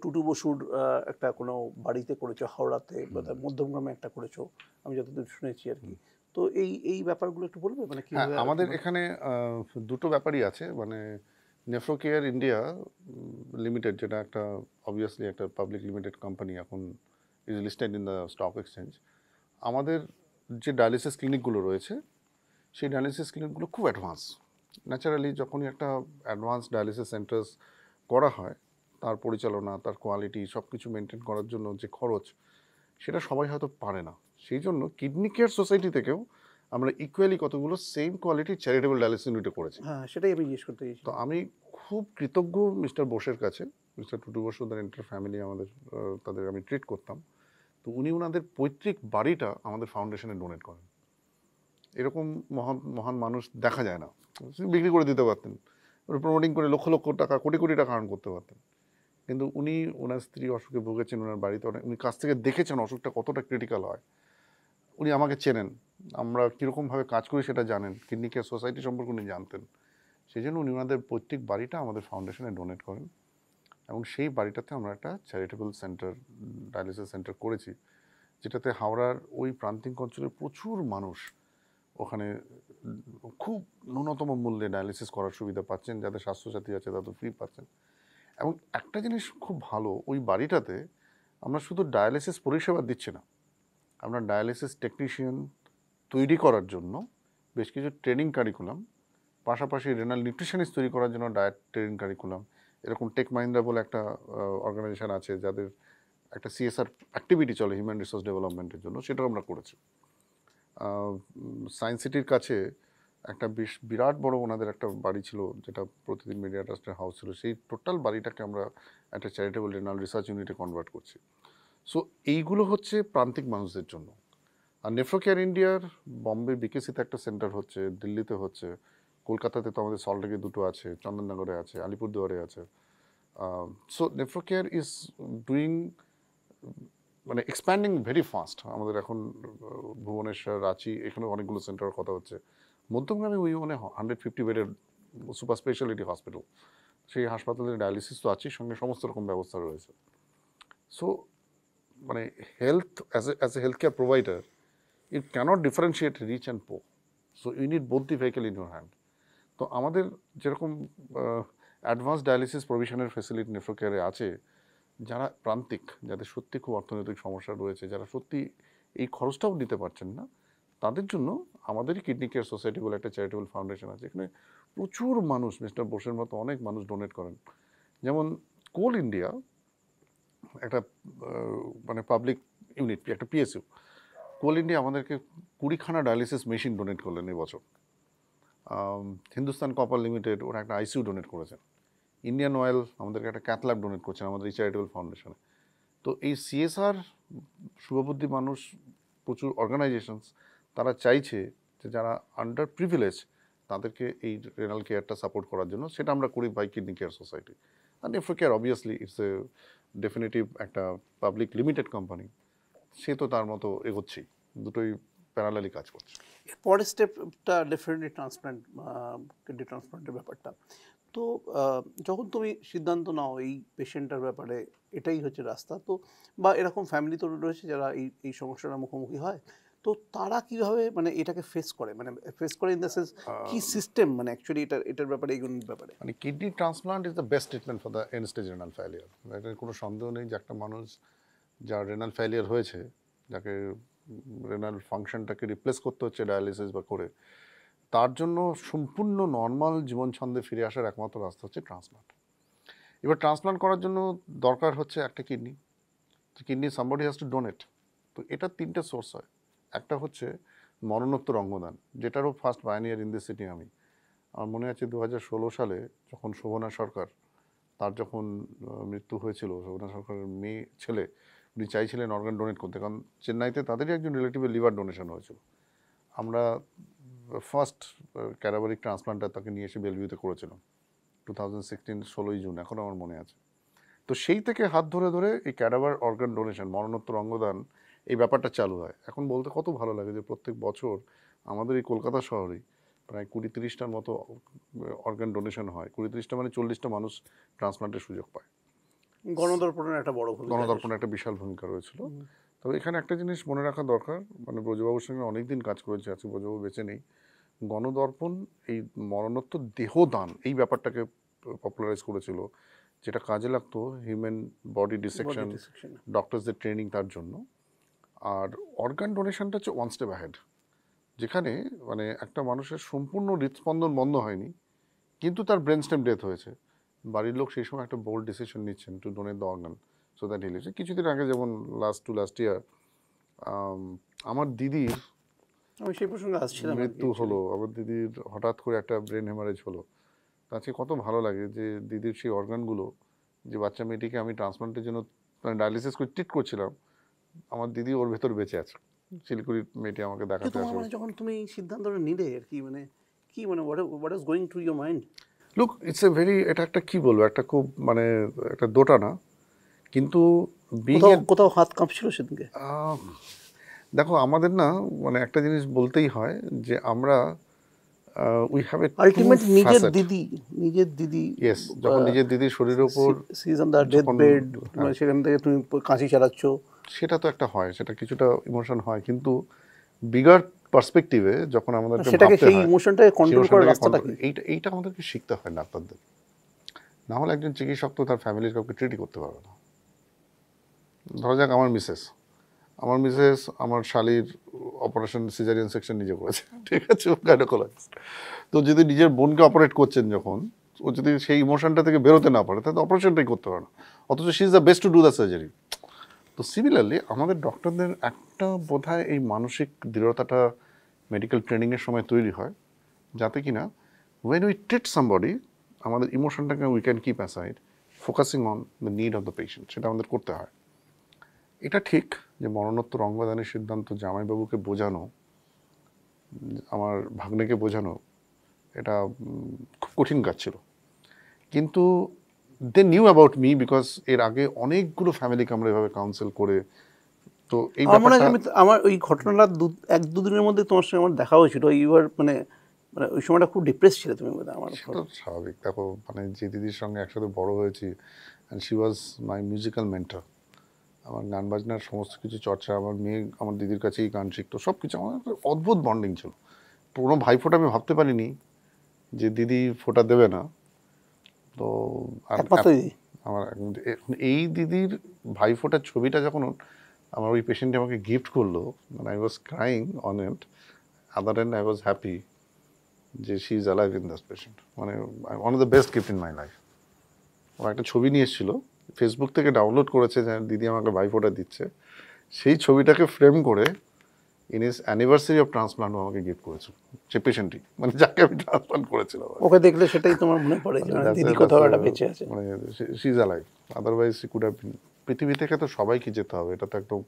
Speaker 2: টুটু বসুর একটা কোনো বাড়িতে করেছো, হাওড়াতে বোধহয় মধ্যমগ্রামে একটা করেছো, আমি যতদূর শুনেছি আর কি। তো এই ব্যাপারগুলো একটু বলবে, মানে কি
Speaker 1: আমাদের এখানে দুটো ব্যাপারই আছে। মানে নেফ্রো কেয়ার ইন্ডিয়া লিমিটেড, যেটা একটা অবভিয়াসলি একটা পাবলিক লিমিটেড কোম্পানি, এখন is listed in the stock exchange. আমাদের যে ডায়ালিসিস ক্লিনিকগুলো রয়েছে সেই ডায়ালিসিস ক্লিনিকগুলো খুব অ্যাডভান্স। ন্যাচারালি যখনই একটা অ্যাডভান্স ডায়ালিসিস সেন্টার্স করা হয়, তার পরিচালনা, তার কোয়ালিটি সব কিছু মেনটেন করার জন্য যে খরচ, সেটা সবাই হয়তো পারে না। সেই জন্য কিডনি কেয়ার সোসাইটি থেকেও আমরা ইকুয়ালি কতগুলো সেম কোয়ালিটি চ্যারিটেবল ডায়ালিসিস ইউনিটে করেছি।
Speaker 2: হ্যাঁ, সেটাই আমি জিজ্ঞেস করতে
Speaker 1: তো
Speaker 2: চাইছিলাম।
Speaker 1: আমি খুব কৃতজ্ঞ মিস্টার বোসের কাছে। মিস্টার টুটু বোস, ওদের এন্টার ফ্যামিলি, আমাদের তাদের আমি ট্রিট করতাম। তো উনি ওনাদের পৈতৃক বাড়িটা আমাদের ফাউন্ডেশনে ডোনেট করেন। এরকম মহান মহান মানুষ দেখা যায় না। বিক্রি করে দিতে পারতেন, প্রমোটিং করে লক্ষ লক্ষ টাকা, কোটি কোটি টাকা আর্ন করতে পারতেন। কিন্তু উনি ওনার স্ত্রী অসুখে ভুগেছেন, ওনার বাড়িতে অনেক, উনি কাছ থেকে দেখেছেন অসুখটা কতটা ক্রিটিক্যাল হয়। উনি আমাকে চেনেন, আমরা কীরকমভাবে কাজ করি সেটা জানেন, কিডনি কেয়ার সোসাইটি সম্পর্কে উনি জানতেন। সেই জন্য উনি ওনাদের পৈতৃক বাড়িটা আমাদের ফাউন্ডেশনে ডোনেট করেন, এবং সেই বাড়িটাতে আমরা একটা চ্যারিটেবল সেন্টার, ডায়ালিসিস সেন্টার করেছি, যেটাতে হাওড়ার ওই প্রান্তিক অঞ্চলের প্রচুর মানুষ ওখানে খুব ন্যূনতম মূল্যে ডায়ালিসিস করার সুবিধা পাচ্ছেন। যাদের স্বাস্থ্যসাথী আছে তাদের ফ্রি পাচ্ছেন। এবং একটা জিনিস খুব ভালো, ওই বাড়িটাতে আমরা শুধু ডায়ালিসিস পরিষেবা দিচ্ছি না, আমরা ডায়ালিসিস টেকনিশিয়ান তৈরি করার জন্য বেশ কিছু ট্রেনিং কারিকুলাম, পাশাপাশি রেনাল নিউট্রিশনিস্ট তৈরি করার জন্য ডায়েট ট্রেনিং কারিকুলাম, এরকম টেক মাহিন্দ্রা বলে একটা অর্গানাইজেশন আছে যাদের একটা সিএসআর অ্যাক্টিভিটি চলে হিউম্যান রিসোর্স ডেভেলপমেন্টের জন্য, সেটাও আমরা করেছি। সায়েন্স সিটির কাছে একটা বিরাট বড় ওনাদের একটা বাড়ি ছিল, যেটা প্রতিদিন মিডিয়া ট্রাস্টের হাউস ছিল, সেই টোটাল বাড়িটাকে আমরা একটা চ্যারিটেবল রেনাল রিসার্চ ইউনিটে কনভার্ট করছি। সো এইগুলো হচ্ছে প্রান্তিক মানুষদের জন্য। আর নেফ্রোকেয়ার ইন্ডিয়ার বম্বে বিকেসিতে একটা সেন্টার হচ্ছে, দিল্লিতে হচ্ছে, কলকাতাতে তো আমাদের সল্টলেকে দুটো আছে, চন্দননগরে আছে, আলিপুরদুয়ারে আছে। সো নেফ্রোকেয়ার ইজ ডুইং, মানে এক্সপ্যান্ডিং ভেরি ফাস্ট। আমাদের এখন ভুবনেশ্বর, রাঁচি, এখানে অনেকগুলো সেন্টারের কথা হচ্ছে। মধ্যমগ্রামে ওই মানে 150 বেডের সুপার স্পেশালিটি হসপিটাল, সেই হাসপাতালের ডায়ালিসিস তো আছেই, সঙ্গে সমস্ত রকম ব্যবস্থা রয়েছে। সো মানে health as a health care provider, it cannot differentiate rich and poor. So you need both the vehicle in your hand. তো আমাদের যেরকম অ্যাডভান্স ডায়ালিসিস প্রভিশনের ফেসিলিটি নেফ্রোকেয়ারে আছে, যারা প্রান্তিক, যাদের সত্যি খুব অর্থনৈতিক সমস্যা রয়েছে, যারা সত্যি এই খরচটাও দিতে পারছেন না, তাদের জন্য আমাদেরই কিডনি কেয়ার সোসাইটি বলে একটা চ্যারিটেবল ফাউন্ডেশন আছে। এখানে প্রচুর মানুষ, মিস্টার বোসের মতো অনেক মানুষ ডোনেট করেন। যেমন কোল ইন্ডিয়া একটা মানে পাবলিক ইউনিট, একটা পিএসইউ, কোল ইন্ডিয়া আমাদেরকে 20খানা ডায়ালিসিস মেশিন ডোনেট করলেন এবছর। হিন্দুস্তান কপার লিমিটেড ওরা একটা আইসিইউ ডোনেট করেছেন। ইন্ডিয়ান অয়েল আমাদেরকে একটা ক্যাথল্যাব ডোনেট করছেন আমাদের এই চ্যারিটেবল ফাউন্ডেশনে। তো এই সিএসআর শুভবুদ্ধি মানুষ, প্রচুর অর্গানাইজেশনস, তারা চাইছে যে যারা আন্ডার প্রিভিলেজ তাদেরকে এই রেনাল কেয়ারটা সাপোর্ট করার জন্য, সেটা আমরা করি বাই কিডনি কেয়ার সোসাইটি। আর nephro care obviously it's a definitive একটা পাবলিক লিমিটেড কোম্পানি, সে তো তার মতো এগোচ্ছেই, দুটোই প্যারালালি কাজ করছে।
Speaker 2: পরের স্টেপটা ডেফিনেটলি ট্রান্সপ্ল্যান্ট, কিডনি ট্রান্সপ্ল্যান্টের ব্যাপারটা। তো যখন তুমি সিদ্ধান্ত নাও এই পেশেন্টটার ব্যাপারে, এটাই হচ্ছে রাস্তা, তো বা এরকম ফ্যামিলি তো রয়েছে যারা এই সমস্যাটার মুখোমুখি হয়, তো তারা কীভাবে মানে এটাকে ফেস করে, মানে ফেস করে ইন দ্য সেন্স কী সিস্টেম, মানে অ্যাকচুয়ালি এটার ব্যাপারে, এইগুলোর ব্যাপারে।
Speaker 1: মানে kidney transplant is the best treatment for the end stage renal failure. এটার কোনো সন্দেহ নেই যে একটা মানুষ যার রেনাল ফেলিয়ার হয়েছে, যাকে রেনাল ফাংশনটাকে রিপ্লেস করতে হচ্ছে ডায়ালিসিস বা করে, তার জন্য সম্পূর্ণ নর্মাল জীবন ছন্দে ফিরে আসার একমাত্র রাস্তা হচ্ছে ট্রান্সপ্লান্ট। এবার ট্রান্সপ্লান্ট করার জন্য দরকার হচ্ছে একটা কিডনি, তো kidney somebody has to donate. তো এটা তিনটে সোর্স হয়। একটা হচ্ছে মরণোত্তর অঙ্গদান, যেটারও first pioneer in this city আমি। আমার মনে আছে 2016 সালে যখন শোভনা সরকার, তার যখন মৃত্যু হয়েছিল, শোভনা সরকারের মেয়ে ছেলে, উনি চাইছিলেন অর্গান ডোনেট করতে, কারণ চেন্নাইতে তাদেরই একজন রিলেটিভের লিভার ডোনেশন হয়েছিল। আমরা ফার্স্ট ক্যাডাভারিক ট্রান্সপ্লান্টার তাকে নিয়ে এসে বেলভিউতে করেছিলাম 2016 16ই জুন, এখন আমার মনে আছে। তো সেই থেকে হাত ধরে ধরে এই ক্যাডাভার অর্গান ডোনেশন, মরণোত্তর অঙ্গদান, এই ব্যাপারটা চালু হয়। এখন বলতে কত ভালো লাগে যে প্রত্যেক বছর আমাদের এই কলকাতা শহরেই প্রায় 20-30টার মতো অর্গান ডোনেশন হয়। 20-30টা মানে 40টা মানুষ ট্রান্সপ্লান্টের সুযোগ পায়।
Speaker 2: গণদর্পণের একটা বড় ভূমিকা,
Speaker 1: গণদর্পণের একটা বিশাল ভূমিকা রয়েছিল। তবে এখানে একটা জিনিস মনে রাখা দরকার, মানে ব্রজবাবুর সঙ্গে অনেকদিন কাজ করেছে, আজকে ব্রজবাবু বেঁচে নেই। গণদর্পণ এই মরণোত্তর দেহদান এই ব্যাপারটাকে পপুলারাইজ করেছিল, যেটা কাজে লাগতো হিউম্যান বডি ডিসেকশন, ডক্টরসদের ট্রেনিং তার জন্য। আর অর্গান ডোনেশনটা হচ্ছে ওয়ান স্টেপ অ্যাহেড, যেখানে মানে একটা মানুষের সম্পূর্ণ হৃদস্পন্দন বন্ধ হয়নি কিন্তু তার ব্রেন স্টেম ডেথ হয়েছে, বাড়ির লোক সেই সময় একটা বোল্ড ডিসিশন নিচ্ছেন two donate the organ so that he lives. কিছুদিন আগে যেমন লাস্ট ইয়ার আমার দিদির
Speaker 2: আমি সেই প্রসঙ্গে আসছিলাম আর কি,
Speaker 1: মৃত্যু
Speaker 2: actually।
Speaker 1: হলো, আমার দিদির হঠাৎ করে একটা ব্রেন হেমারেজ হলো। আজকে কত ভালো লাগে যে দিদির সেই অর্গানগুলো, যে বাচ্চা মেয়েটিকে আমি ট্রান্সপ্লান্টের জন্য মানে ডায়ালিসিস করে ট্রিট করছিলাম, আমার দিদি ওর ভেতর বেঁচে আছে। শিলিগুড়ির মেয়েটি আমাকে
Speaker 2: তো
Speaker 1: দেখাতে
Speaker 2: তোমার
Speaker 1: আসে।
Speaker 2: মানে যখন তুমি এই সিদ্ধান্তটা নিলে আর কি, মানে কি মানে what is going through your mind?
Speaker 1: Look, it's a very, এটা একটা কি বলবো, একটা খুব মানে একটা দোটানা, কিন্তু বিং
Speaker 2: কোথাও
Speaker 1: এ
Speaker 2: কোথাও হাত কাঁপছিল সেদিনকে?
Speaker 1: দেখো আমাদের না মানে একটা জিনিস বলতেই হয় যে আমরা উই হ্যাভ এ
Speaker 2: আলটিমেটলি নিজের দিদি
Speaker 1: ইয়েস, যখন নিজের দিদির শরীরের উপর
Speaker 2: she is on the death
Speaker 1: যখন
Speaker 2: বেড, সেখান থেকে তুমি কাঁচি চালাচ্ছ।
Speaker 1: সেটা তো একটা হয়, সেটা কিছুটা ইমোশন হয়, কিন্তু বিগার পার্সপেক্টিভে যখন আমাদেরকে
Speaker 2: সেটাকে
Speaker 1: ভাবতে
Speaker 2: সেই
Speaker 1: হয়,
Speaker 2: ইমোশনটাকে
Speaker 1: সেই
Speaker 2: কন্ট্রোল করার
Speaker 1: emotionটাকে
Speaker 2: রাস্তাটা কি?
Speaker 1: এইটা আমাদেরকে শিখতে হয় ডাক্তারদের। না হলে একজন চিকিৎসক তো তার ফ্যামিলির কাউকে ট্রিটই করতে পারবে না। ধরা যাক আমার মিসেস আমার শালির অপারেশন সিজারিয়ান সেকশন নিজে করেছে, ঠিক আছে, ও গাইনোকোলজিস্ট। তো যদি নিজের বোনকে অপারেট করছেন যখন, ও যদি সেই ইমোশনটা থেকে বেরোতে না পারে তাহলে অপারেশনটাই করতে পারে না, অথচ she is the best to do the surgery. তো সিমিলারলি আমাদের ডক্টরদের একটা বোধহয় এই মানসিক দৃঢ়তাটা মেডিকেল ট্রেনিংয়ের সময় তৈরি হয়, যাতে কিনা ওয়েন উই ট্রিট সামবডি আমাদের ইমোশনটাকে we can keep aside, focusing on the need of the patient, সেটা আমাদের করতে হয়। এটা ঠিক যে মরণোত্তর অঙ্গদানের সিদ্ধান্ত জামাইবাবুকে বোঝানো, আমার ভাগ্নেকে বোঝানো, এটা খুব কঠিন কাজ ছিল, কিন্তু দে নিউ অ্যাবাউট মি বিকজ এর আগে অনেকগুলো ফ্যামিলিকে আমরা এভাবে কাউন্সেল করে, তো এই
Speaker 2: আমার মনে হয়
Speaker 1: ব্যাপারটা
Speaker 2: আমার ওই ঘটনাটা এক দুদিনের মধ্যে তোমার সঙ্গে আমার দেখা হয়েছিল। ইউর মানে মানে ওই সময়টা খুব ডিপ্রেস ছিল তুমি বোধহয় আমার।
Speaker 1: সেটা স্বাভাবিক। দেখো মানে যে দিদির সঙ্গে একসাথে বড় হয়েছি, and she was my musical mentor, আমার গান বাজনার সমস্ত কিছু চর্চা, আমার মেয়ে আমার দিদির কাছেই গান শিখতো, সব কিছু আমার একটা অদ্ভুত বন্ডিং ছিল। পুরো ভাইফোঁটা আমি ভাবতে পারিনি যে দিদি ফোঁটা দেবে না। তো আর
Speaker 2: একমাত্র দিদি।
Speaker 1: আমার এই দিদির ভাইফোঁটার ছবিটা যখন আমার ওই পেশেন্টে আমাকে গিফট করলো, মানে I was crying on it, other end I was happy যে she is alive in this patient, মানে one of the best gift in my life. ও একটা ছবি নিয়ে এসেছিল, ফেসবুক থেকে ডাউনলোড করেছে যে দিদি আমাকে ভাইফোঁটা দিচ্ছে, সেই ছবিটাকে ফ্রেম করে in is anniversary of transplant আমাকে গিফট করেছিল, সে পেশেন্টই, মানে যাকে আমি ট্রান্সপ্লান্ট করেছিলাম।
Speaker 2: ওকে দেখলে সেটাই তোমার মনে পড়ে যে মানে দিদি কোথাও একটা বেঁচে আছে।
Speaker 1: মানে she is alive, otherwise she could have been. পৃথিবী থেকে তো সবাইকে যেতে হবে, এটা তো একদম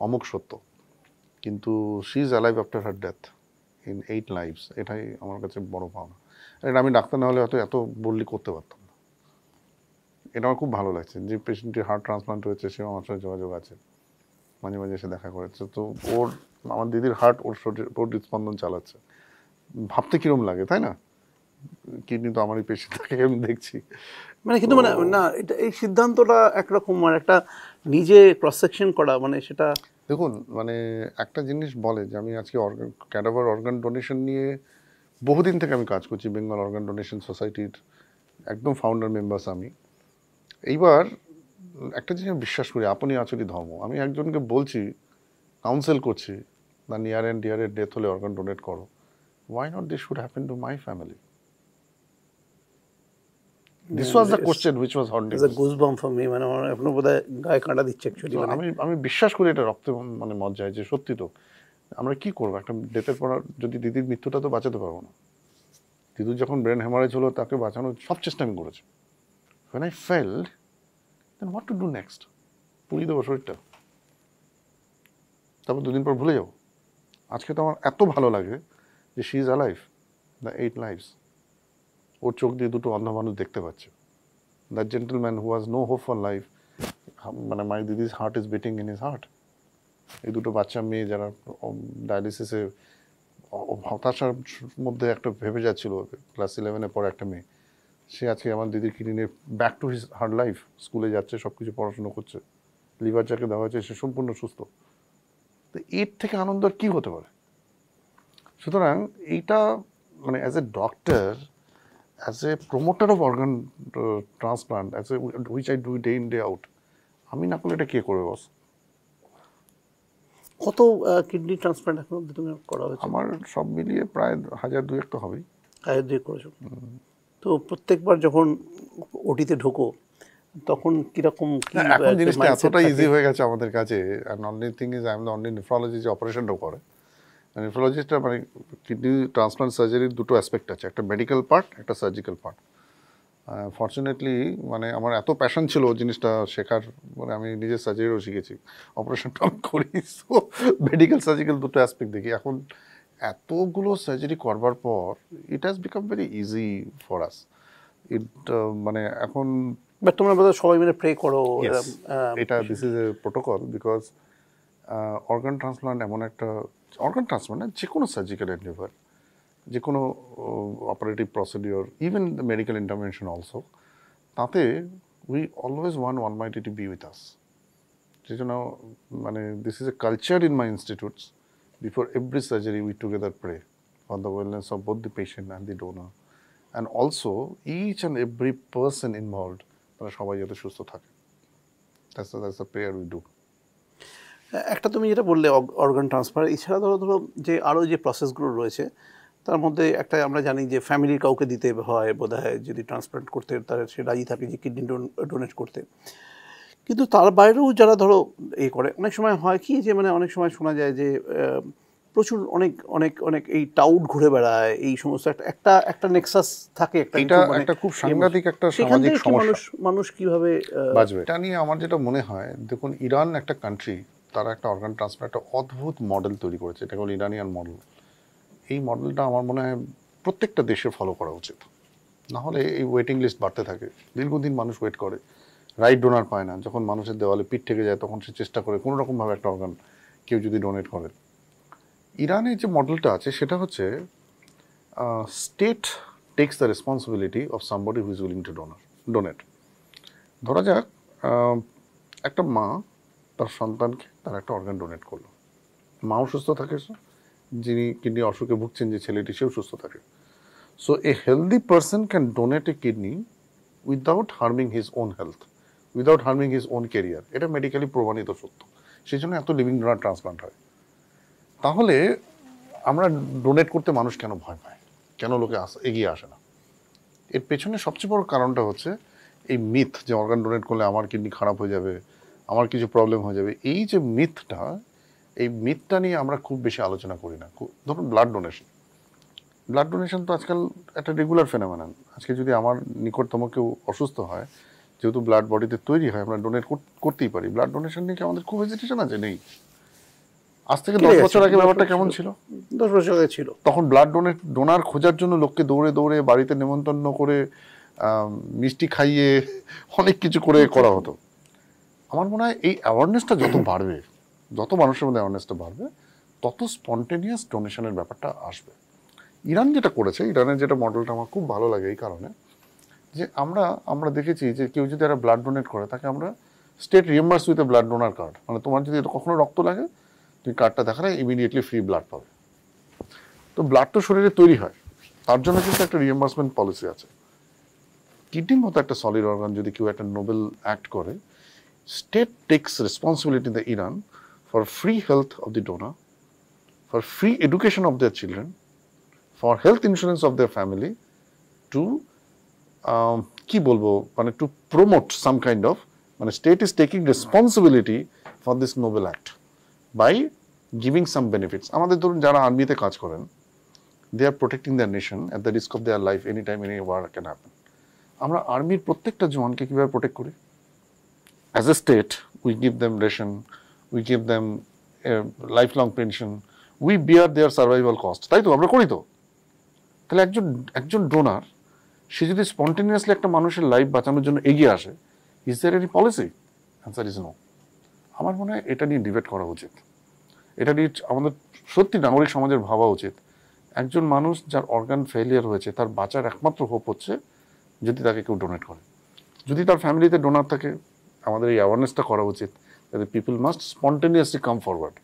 Speaker 1: অমুক সত্য, কিন্তু she is alive after her death in 8 lives, এটাই আমার কাছে বড় পাওনা। এটা আমি ডাক্তার না হলে হয়তো এত বললি করতে পারতাম না। এটা আমার খুব ভালো লাগছে যে পেশেন্টের হার্ট ট্রান্সপ্লান্ট হয়েছে, সেও আমার সাথে যোগাযোগ আছে, মাঝে মাঝে এসে দেখা করেছে। তো ওর, আমার দিদির হার্ট ওর শরীর, ওর হৃদস্পন্দন চালাচ্ছে, ভাবতে কিরম লাগে তাই না? কিডনি তো আমারই পেশেন্ট থাকে, আমি দেখছি।
Speaker 2: মানে কিন্তু মানে না, এটা এই সিদ্ধান্তটা একরকম মানে একটা নিজে ক্রস সেকশন করা, মানে সেটা
Speaker 1: দেখুন মানে একটা জিনিস বলে যে আমি আজকে ক্যাডাভার অর্গান ডোনেশন নিয়ে বহুদিন থেকে আমি কাজ করছি, বেঙ্গল অর্গান ডোনেশন সোসাইটির একদম ফাউন্ডার মেম্বার্স আমি। এইবার একটা জিনিস আমি বিশ্বাস করি, আপনি আচরি ধর্ম। আমি একজনকে বলছি, কাউন্সেল করছি, না নিয়ার অ্যান্ড ডিয়ারের ডেথ হলে অর্গান ডোনেট করো, why not this should happen to my family? This was the question which was haunting.
Speaker 2: Is a goosebump for me, মানে আমার এখনো বোধহয় গায়ে কাঁটা দিচ্ছে অ্যাকচুয়ালি। মানে
Speaker 1: আমি বিশ্বাস করি এটা রক্তে মানে মজ্জায়, যে সত্যি তো আমরা কি করবো, একটা ডেথের পর যদি দিদির মৃত্যুটা তো বাঁচাতে পারবো না। দিদির যখন ব্রেন হ্যামারেজ হলো, তাকে বাঁচানোর সব চেষ্টা আমি করেছি। when I failed, then what to do next? পুড়িয়ে দেবো শরীরটা, তারপর দুদিন পর ভুলে যাবো? আজকে তো আমার এত ভালো লাগে যে she is alive, the 8 lives, ওর চোখ দিয়ে দুটো অন্ধ মানুষ দেখতে পাচ্ছে। That gentleman who has no hope for life, মানে মাই দিদিস heart is beating in his heart. এই দুটো বাচ্চা মেয়ে যারা ডায়ালিসিসে হতাশার মধ্যে একটা ভেবে যাচ্ছিল, ক্লাস 11-এ পড়ে একটা মেয়ে, সে আজকে আমার দিদির কিডনি নিয়ে back to his hard life, স্কুলে যাচ্ছে, সব কিছু পড়াশুনো করছে, লিভার যাকে দেওয়া হয়েছে সে সম্পূর্ণ সুস্থ। তো এর থেকে আনন্দ আর কী হতে পারে? সুতরাং এইটা মানে as a doctor, as a promoter of organ transplant, as a which I do day in day out, আমি না করলে এটা কে করবে বস?
Speaker 2: কত কিডনি ট্রান্সপ্লান্ট এখন অব্দি তুমি করা হয়েছে?
Speaker 1: আমার সব মিলিয়ে প্রায় 1000-2000 তো হবেই।
Speaker 2: আয়ের দিয়ে করেছো। তো প্রত্যেকবার যখন ওটিতে ঢোকো তখন কিরকম কি
Speaker 1: এখন জিনিসটা
Speaker 2: mindset
Speaker 1: এতটা
Speaker 2: থাকে?
Speaker 1: ইজি হয়ে গেছে আমাদের কাছে, and only thing is I am the only nephrology যে অপারেশনটাও করে। নেফ্রোলজিস্টটা মানে কিডনি ট্রান্সপ্লান্ট সার্জারির দুটো অ্যাসপেক্ট আছে, একটা মেডিকেল পার্ট, একটা সার্জিক্যাল পার্ট। ফর্চুনেটলি মানে আমার এত প্যাশন ছিল জিনিসটা শেখার, মানে আমি নিজের সার্জারিও শিখেছি, অপারেশনটা আমি করি। সো মেডিকেল সার্জিক্যাল দুটো অ্যাসপেক্ট দেখি। এখন এতগুলো সার্জারি করবার পর it has become very easy for us. মানে এখন
Speaker 2: বাট তোমরা বোধহয় সবাই মিলে প্রে করো।
Speaker 1: Yes, এটা this is A protocol, because organ transplant এমন একটা, অর্গান ট্রান্সপ্লান্ট না, যে কোনো সার্জিক্যাল এন্ডিভার, যে কোনো operative procedure, even the medical intervention also, তাতে we always want almighty to be with us. সেই জন্য মানে this is a culture in my institutes, before every surgery we together pray for the wellness of both the patient and the donor, and also each and every person involved, তারা সবাই যাতে সুস্থ থাকে। That's the prayer we do.
Speaker 2: একটা তুমি যেটা বললে organ transfer, এছাড়া ধরো যে আরও যে প্রসেসগুলো রয়েছে তার মধ্যে একটা আমরা জানি যে ফ্যামিলির কাউকে দিতে হয় বোধহয়, যদি ট্রান্সপ্লান্ট করতে তার সে রাজি থাকে যে কিডনি ডোনেট করতে। কিন্তু তার বাইরেও যারা ধরো করে, অনেক সময় হয় কি যে মানে অনেক সময় শোনা যায় যে প্রচুর অনেক অনেক অনেক এই টাউট ঘুরে বেড়ায়, এই সমস্ত একটা একটা নেক্সাস থাকে, একটা
Speaker 1: এটা
Speaker 2: কিছু মানে
Speaker 1: একটা খুব সাংঘাতিক একটা
Speaker 2: সেখান
Speaker 1: সামাজিক
Speaker 2: থেকে কি
Speaker 1: সমস্যা।
Speaker 2: মানুষ কিভাবে
Speaker 1: বাঁচবে এটা নিয়ে আমার যেটা মনে হয়, দেখুন ইরান একটা কান্ট্রি, তারা একটা অর্গান ট্রান্সপ্লান্ট একটা অদ্ভুত মডেল তৈরি করেছে, এটা হলো ইরানিয়ান মডেল। এই মডেলটা আমার মনে হয় প্রত্যেকটা দেশে ফলো করা উচিত, না হলে এই ওয়েটিং লিস্ট বাড়তে থাকে, দীর্ঘদিন মানুষ ওয়েট করে, রাইট ডোনার পায় না, যখন মানুষের দেওয়ালে পিঠ থেকে যায় তখন সে চেষ্টা করে কোনো রকমভাবে একটা অর্গান কেউ যদি ডোনেট করে। ইরানের যে মডেলটা আছে সেটা হচ্ছে state text the responsibility of somebody who is willing to donate. ধরা যাক একটা মা তার সন্তানকে তার একটা অর্গান ডোনেট করলো, মাও সুস্থ থাকে, যিনি কিডনি অসুখে ভুগছেন যে ছেলেটি, সেও সুস্থ থাকে। So A healthy person can donate A kidney without harming his own health, without harming his own career. এটা মেডিকেলি প্রমাণিত সত্য, সেই জন্য এত লিভিং ডোনার ট্রান্সপ্লান্ট হয়। তাহলে আমরা ডোনেট করতে মানুষ কেন ভয় পায়, কেন লোকে এগিয়ে আসে না? এর পেছনে সবচেয়ে বড় কারণটা হচ্ছে এই মিথ যে অর্গান ডোনেট করলে আমার কিডনি খারাপ হয়ে যাবে, আমার কিছু প্রবলেম হয়ে যাবে। এই যে মিথটা, এই মিথটা নিয়ে আমরা খুব বেশি আলোচনা করি না। ধরুন ব্লাড ডোনেশন তো আজকাল একটা রেগুলার ফেনোমেনন। আজকে যদি আমার নিকটতম কেউ অসুস্থ হয়, যেহেতু ব্লাড বডিতে তৈরি হয়, আমরা ডোনেট করতেই পারি। ব্লাড ডোনেশন নিয়ে কি আমাদের খুব হেজিটেশন আছে? নেই। আজ থেকে 10 বছর আগে ব্যাপারটা কেমন ছিল?
Speaker 2: 10 বছর আগে ছিল।
Speaker 1: তখন ব্লাড ডোনার খোঁজার জন্য লোককে দৌড়ে দৌড়ে বাড়িতে নেমন্তন্ন করে মিষ্টি খাইয়ে অনেক কিছু করে করা হতো। আমার মনে হয় এই অ্যাওয়ারনেসটা যত বাড়বে, যত মানুষের মধ্যে অ্যাওয়ারনেসটা বাড়বে, তত স্পন্টেনিয়াস ডোনেশনের ব্যাপারটা আসবে। ইরান যেটা করেছে, ইরানের যেটা মডেলটা আমার খুব ভালো লাগে এই কারণে যে আমরা দেখেছি যে কেউ যদি একটা ব্লাড ডোনেট করে, তাকে আমরা state reimburse with a blood donor card, মানে তোমার যদি কখনো রক্ত লাগে তুমি কার্ডটা দেখালে ইমিডিয়েটলি ফ্রি ব্লাড পাবে। তো ব্লাড তো শরীরে তৈরি হয়, তার জন্য কিন্তু একটা রিএম্বার্সমেন্ট পলিসি আছে। কিডনির মতো একটা সলিড অর্গান যদি কেউ একটা নোবেল অ্যাক্ট করে, state takes responsibility in the Iran for free health of the donor, for free education of their children, for health insurance of their family, to কি বলবো, মানে to promote some kind of, মানে state is taking responsibility for this noble act by giving some benefits. আমাদের ধরুন যারা আর্মিতে কাজ করেন, they are protecting their nation at the risk of their life, anytime any war can happen. আমরা আর্মির প্রত্যেকটা জওয়ানকে কিভাবে প্রোটেক্ট করি? As a state we give them ration, we give them life long pension, we bear their survival cost, তাই তো আমরা করি তো। তাহলে একজন ডোনার, সে যদি স্পন্টেনিয়াসলি একটা মানুষের লাইফ বাঁচানোর জন্য এগিয়ে আসে, is there any policy? Answer is no. আমার মনে হয় এটা নিয়ে ডিবেট করা উচিত, এটা নিয়ে আমাদের সত্যি নাগরিক সমাজের ভাবা উচিত। একজন মানুষ যার অর্গান ফেলিয়ার হয়েছে, তার বাঁচার একমাত্র হোপ হচ্ছে যদি তাকে কেউ ডোনেট করে। যদি তার ফ্যামিলিতে ডোনার থাকে, আমাদের এই অ্যাওয়ারনেসটা করা উচিত that people must spontaneously come forward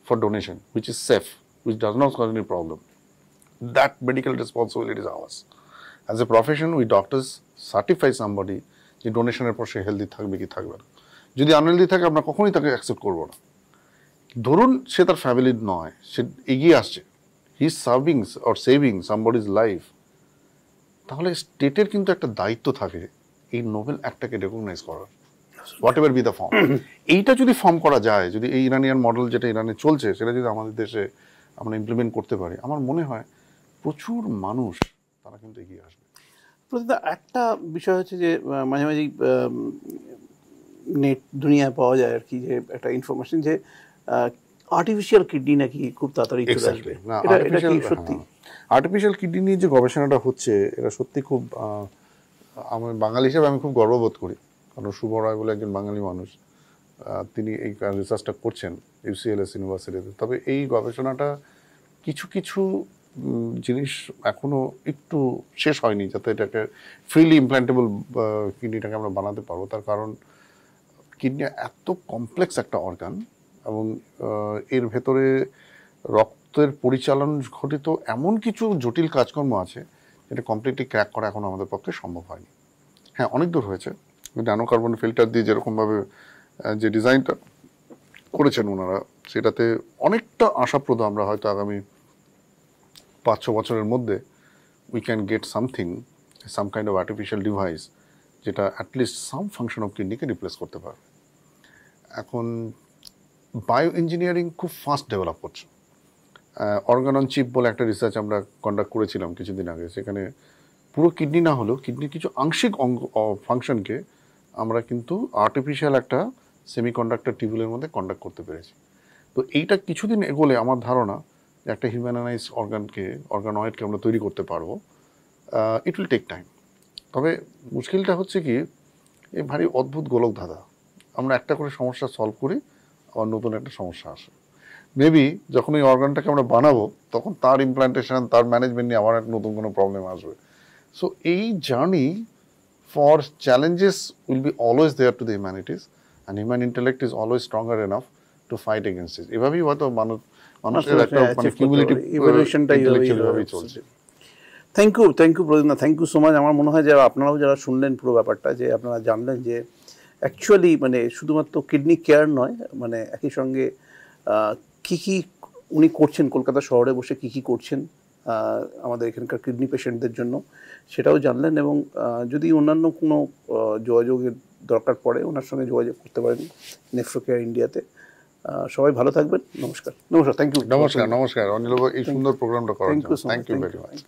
Speaker 1: for donation, which is safe, which does not cause any problem. That medical responsibility is ours. As a profession, we doctors certify somebody যে ডোনেশনের পর সে হেলদি থাকবে কি থাকবে না। যদি আনহেলদি থাকে, আমরা কখনোই তাকে অ্যাকসেপ্ট করবো না। ধরুন সে তার ফ্যামিলির নয়, সে এগিয়ে আসছে, he is serving or saving somebody's life, তাহলে স্টেটের কিন্তু একটা দায়িত্ব থাকে এই নোবেল অ্যাক্টটাকে রেকগনাইজ করার, what ever be the form. এইটা যদি ফর্ম করা যায়, যদি এই ইরানিয়ান মডেল যেটা ইরানে চলছে সেটা যদি আমাদের দেশে আমরা ইমপ্লিমেন্ট করতে পারি, আমার মনে হয় প্রচুর মানুষ তারা কিন্তু এগিয়ে আসবে।
Speaker 2: প্রতিটা একটা বিষয় হচ্ছে যে মাঝে মাঝেই নেট দুনিয়ায় পাওয়া যায় আর কি, যে একটা ইনফরমেশন যে আর্টিফিশিয়াল কিডনি নাকি খুব তাড়াতাড়ি চলে আসবে। এটা কি সত্যি?
Speaker 1: আর্টিফিশিয়াল কিডনি নিয়ে যে গবেষণাটা হচ্ছে এটা সত্যি খুব, আমার বাঙালি হিসেবে আমি খুব গর্ববোধ করি, কারণ শুভ রায় বলে একজন বাঙালি মানুষ, তিনি এই রিসার্চটা করছেন ইউসিএলএস ইউনিভার্সিটিতে। তবে এই গবেষণাটা কিছু কিছু জিনিস এখনো একটু শেষ হয়নি, যাতে এটাকে ফ্রিলি ইমপ্ল্যান্টেবল কিডনিটাকে আমরা বানাতে পারবো। তার কারণ কিডনি এত কমপ্লেক্স একটা অর্গান, এবং এর ভেতরে রক্তের পরিচালন ঘটিত এমন কিছু জটিল কাজকর্ম আছে যেটা কমপ্লিটলি ক্র্যাক করা এখন আমাদের পক্ষে সম্ভব হয়নি। হ্যাঁ, অনেক দূর হয়েছে, ন্যানো কার্বন ফিল্টার দিয়ে যেরকমভাবে যে ডিজাইনটা করেছেন ওনারা, সেটাতে অনেকটা আশাপ্রদ। আমরা হয়তো আগামী 5-6 বছরের মধ্যে we can get something, some kind of artificial device যেটা অ্যাটলিস্ট সাম ফাংশন অফ কিডনিকে রিপ্লেস করতে পারবে। এখন বায়ো ইঞ্জিনিয়ারিং খুব ফাস্ট ডেভেলপ করছে। অর্গান অন চিপ বলে একটা রিসার্চ আমরা কন্ডাক্ট করেছিলাম কিছুদিন আগে, সেখানে পুরো কিডনি না হলেও কিডনির কিছু আংশিক অঙ্গ ফাংশনকে আমরা কিন্তু আর্টিফিশিয়াল একটা সেমিকন্ডাক্টর টিউবুলের মধ্যে কন্ডাক্ট করতে পেরেছি। তো এইটা কিছুদিন এগোলে আমার ধারণা যে একটা হিউম্যানাইজ অর্গানয়েডকে আমরা তৈরি করতে পারবো। It will take time. তবে মুশকিলটা হচ্ছে কি, এই ভারী অদ্ভুত গোলক ধাঁধা, আমরা একটা করে সমস্যা সলভ করি, আবার নতুন একটা সমস্যা আসে। মেবি যখন ওই অর্গানটাকে আমরা বানাবো তখন তার ইমপ্লান্টেশন, তার ম্যানেজমেন্ট নিয়ে আবার নতুন কোনো প্রবলেম আসবে। সো এই journey for challenges will be always there to the humanities, and human intellect is always stronger enough to fight against it. এভাবেই হয়তো মানুষের একটা মানে কিউমুলেটিভ ইন্টেলেকচুয়ালি চলছে।
Speaker 2: থ্যাংক ইউ প্রদীপদা, থ্যাংক ইউ সো মাচ। আমার মনে হয় যে আপনারাও যারা শুনলেন পুরো ব্যাপারটা, যে আপনারা জানলেন যে অ্যাকচুয়ালি মানে শুধুমাত্র কিডনি কেয়ার নয়, মানে একই সঙ্গে কী কী উনি করছেন, কলকাতা শহরে বসে কী কী করছেন আমাদের এখানকার কিডনি পেশেন্টদের জন্য, সেটাও জানলেন। এবং যদি অন্যান্য কোনো যোগাযোগের দরকার পড়ে ওনার সঙ্গে যোগাযোগ করতে পারেন নেফ্রো কেয়ার ইন্ডিয়াতে। সবাই ভালো থাকবেন। নমস্কার। Thank you.
Speaker 1: নমস্কার অনিলবাবু, এই সুন্দর প্রোগ্রামটা করার জন্য থ্যাংক ইউ ভেরি মাচ।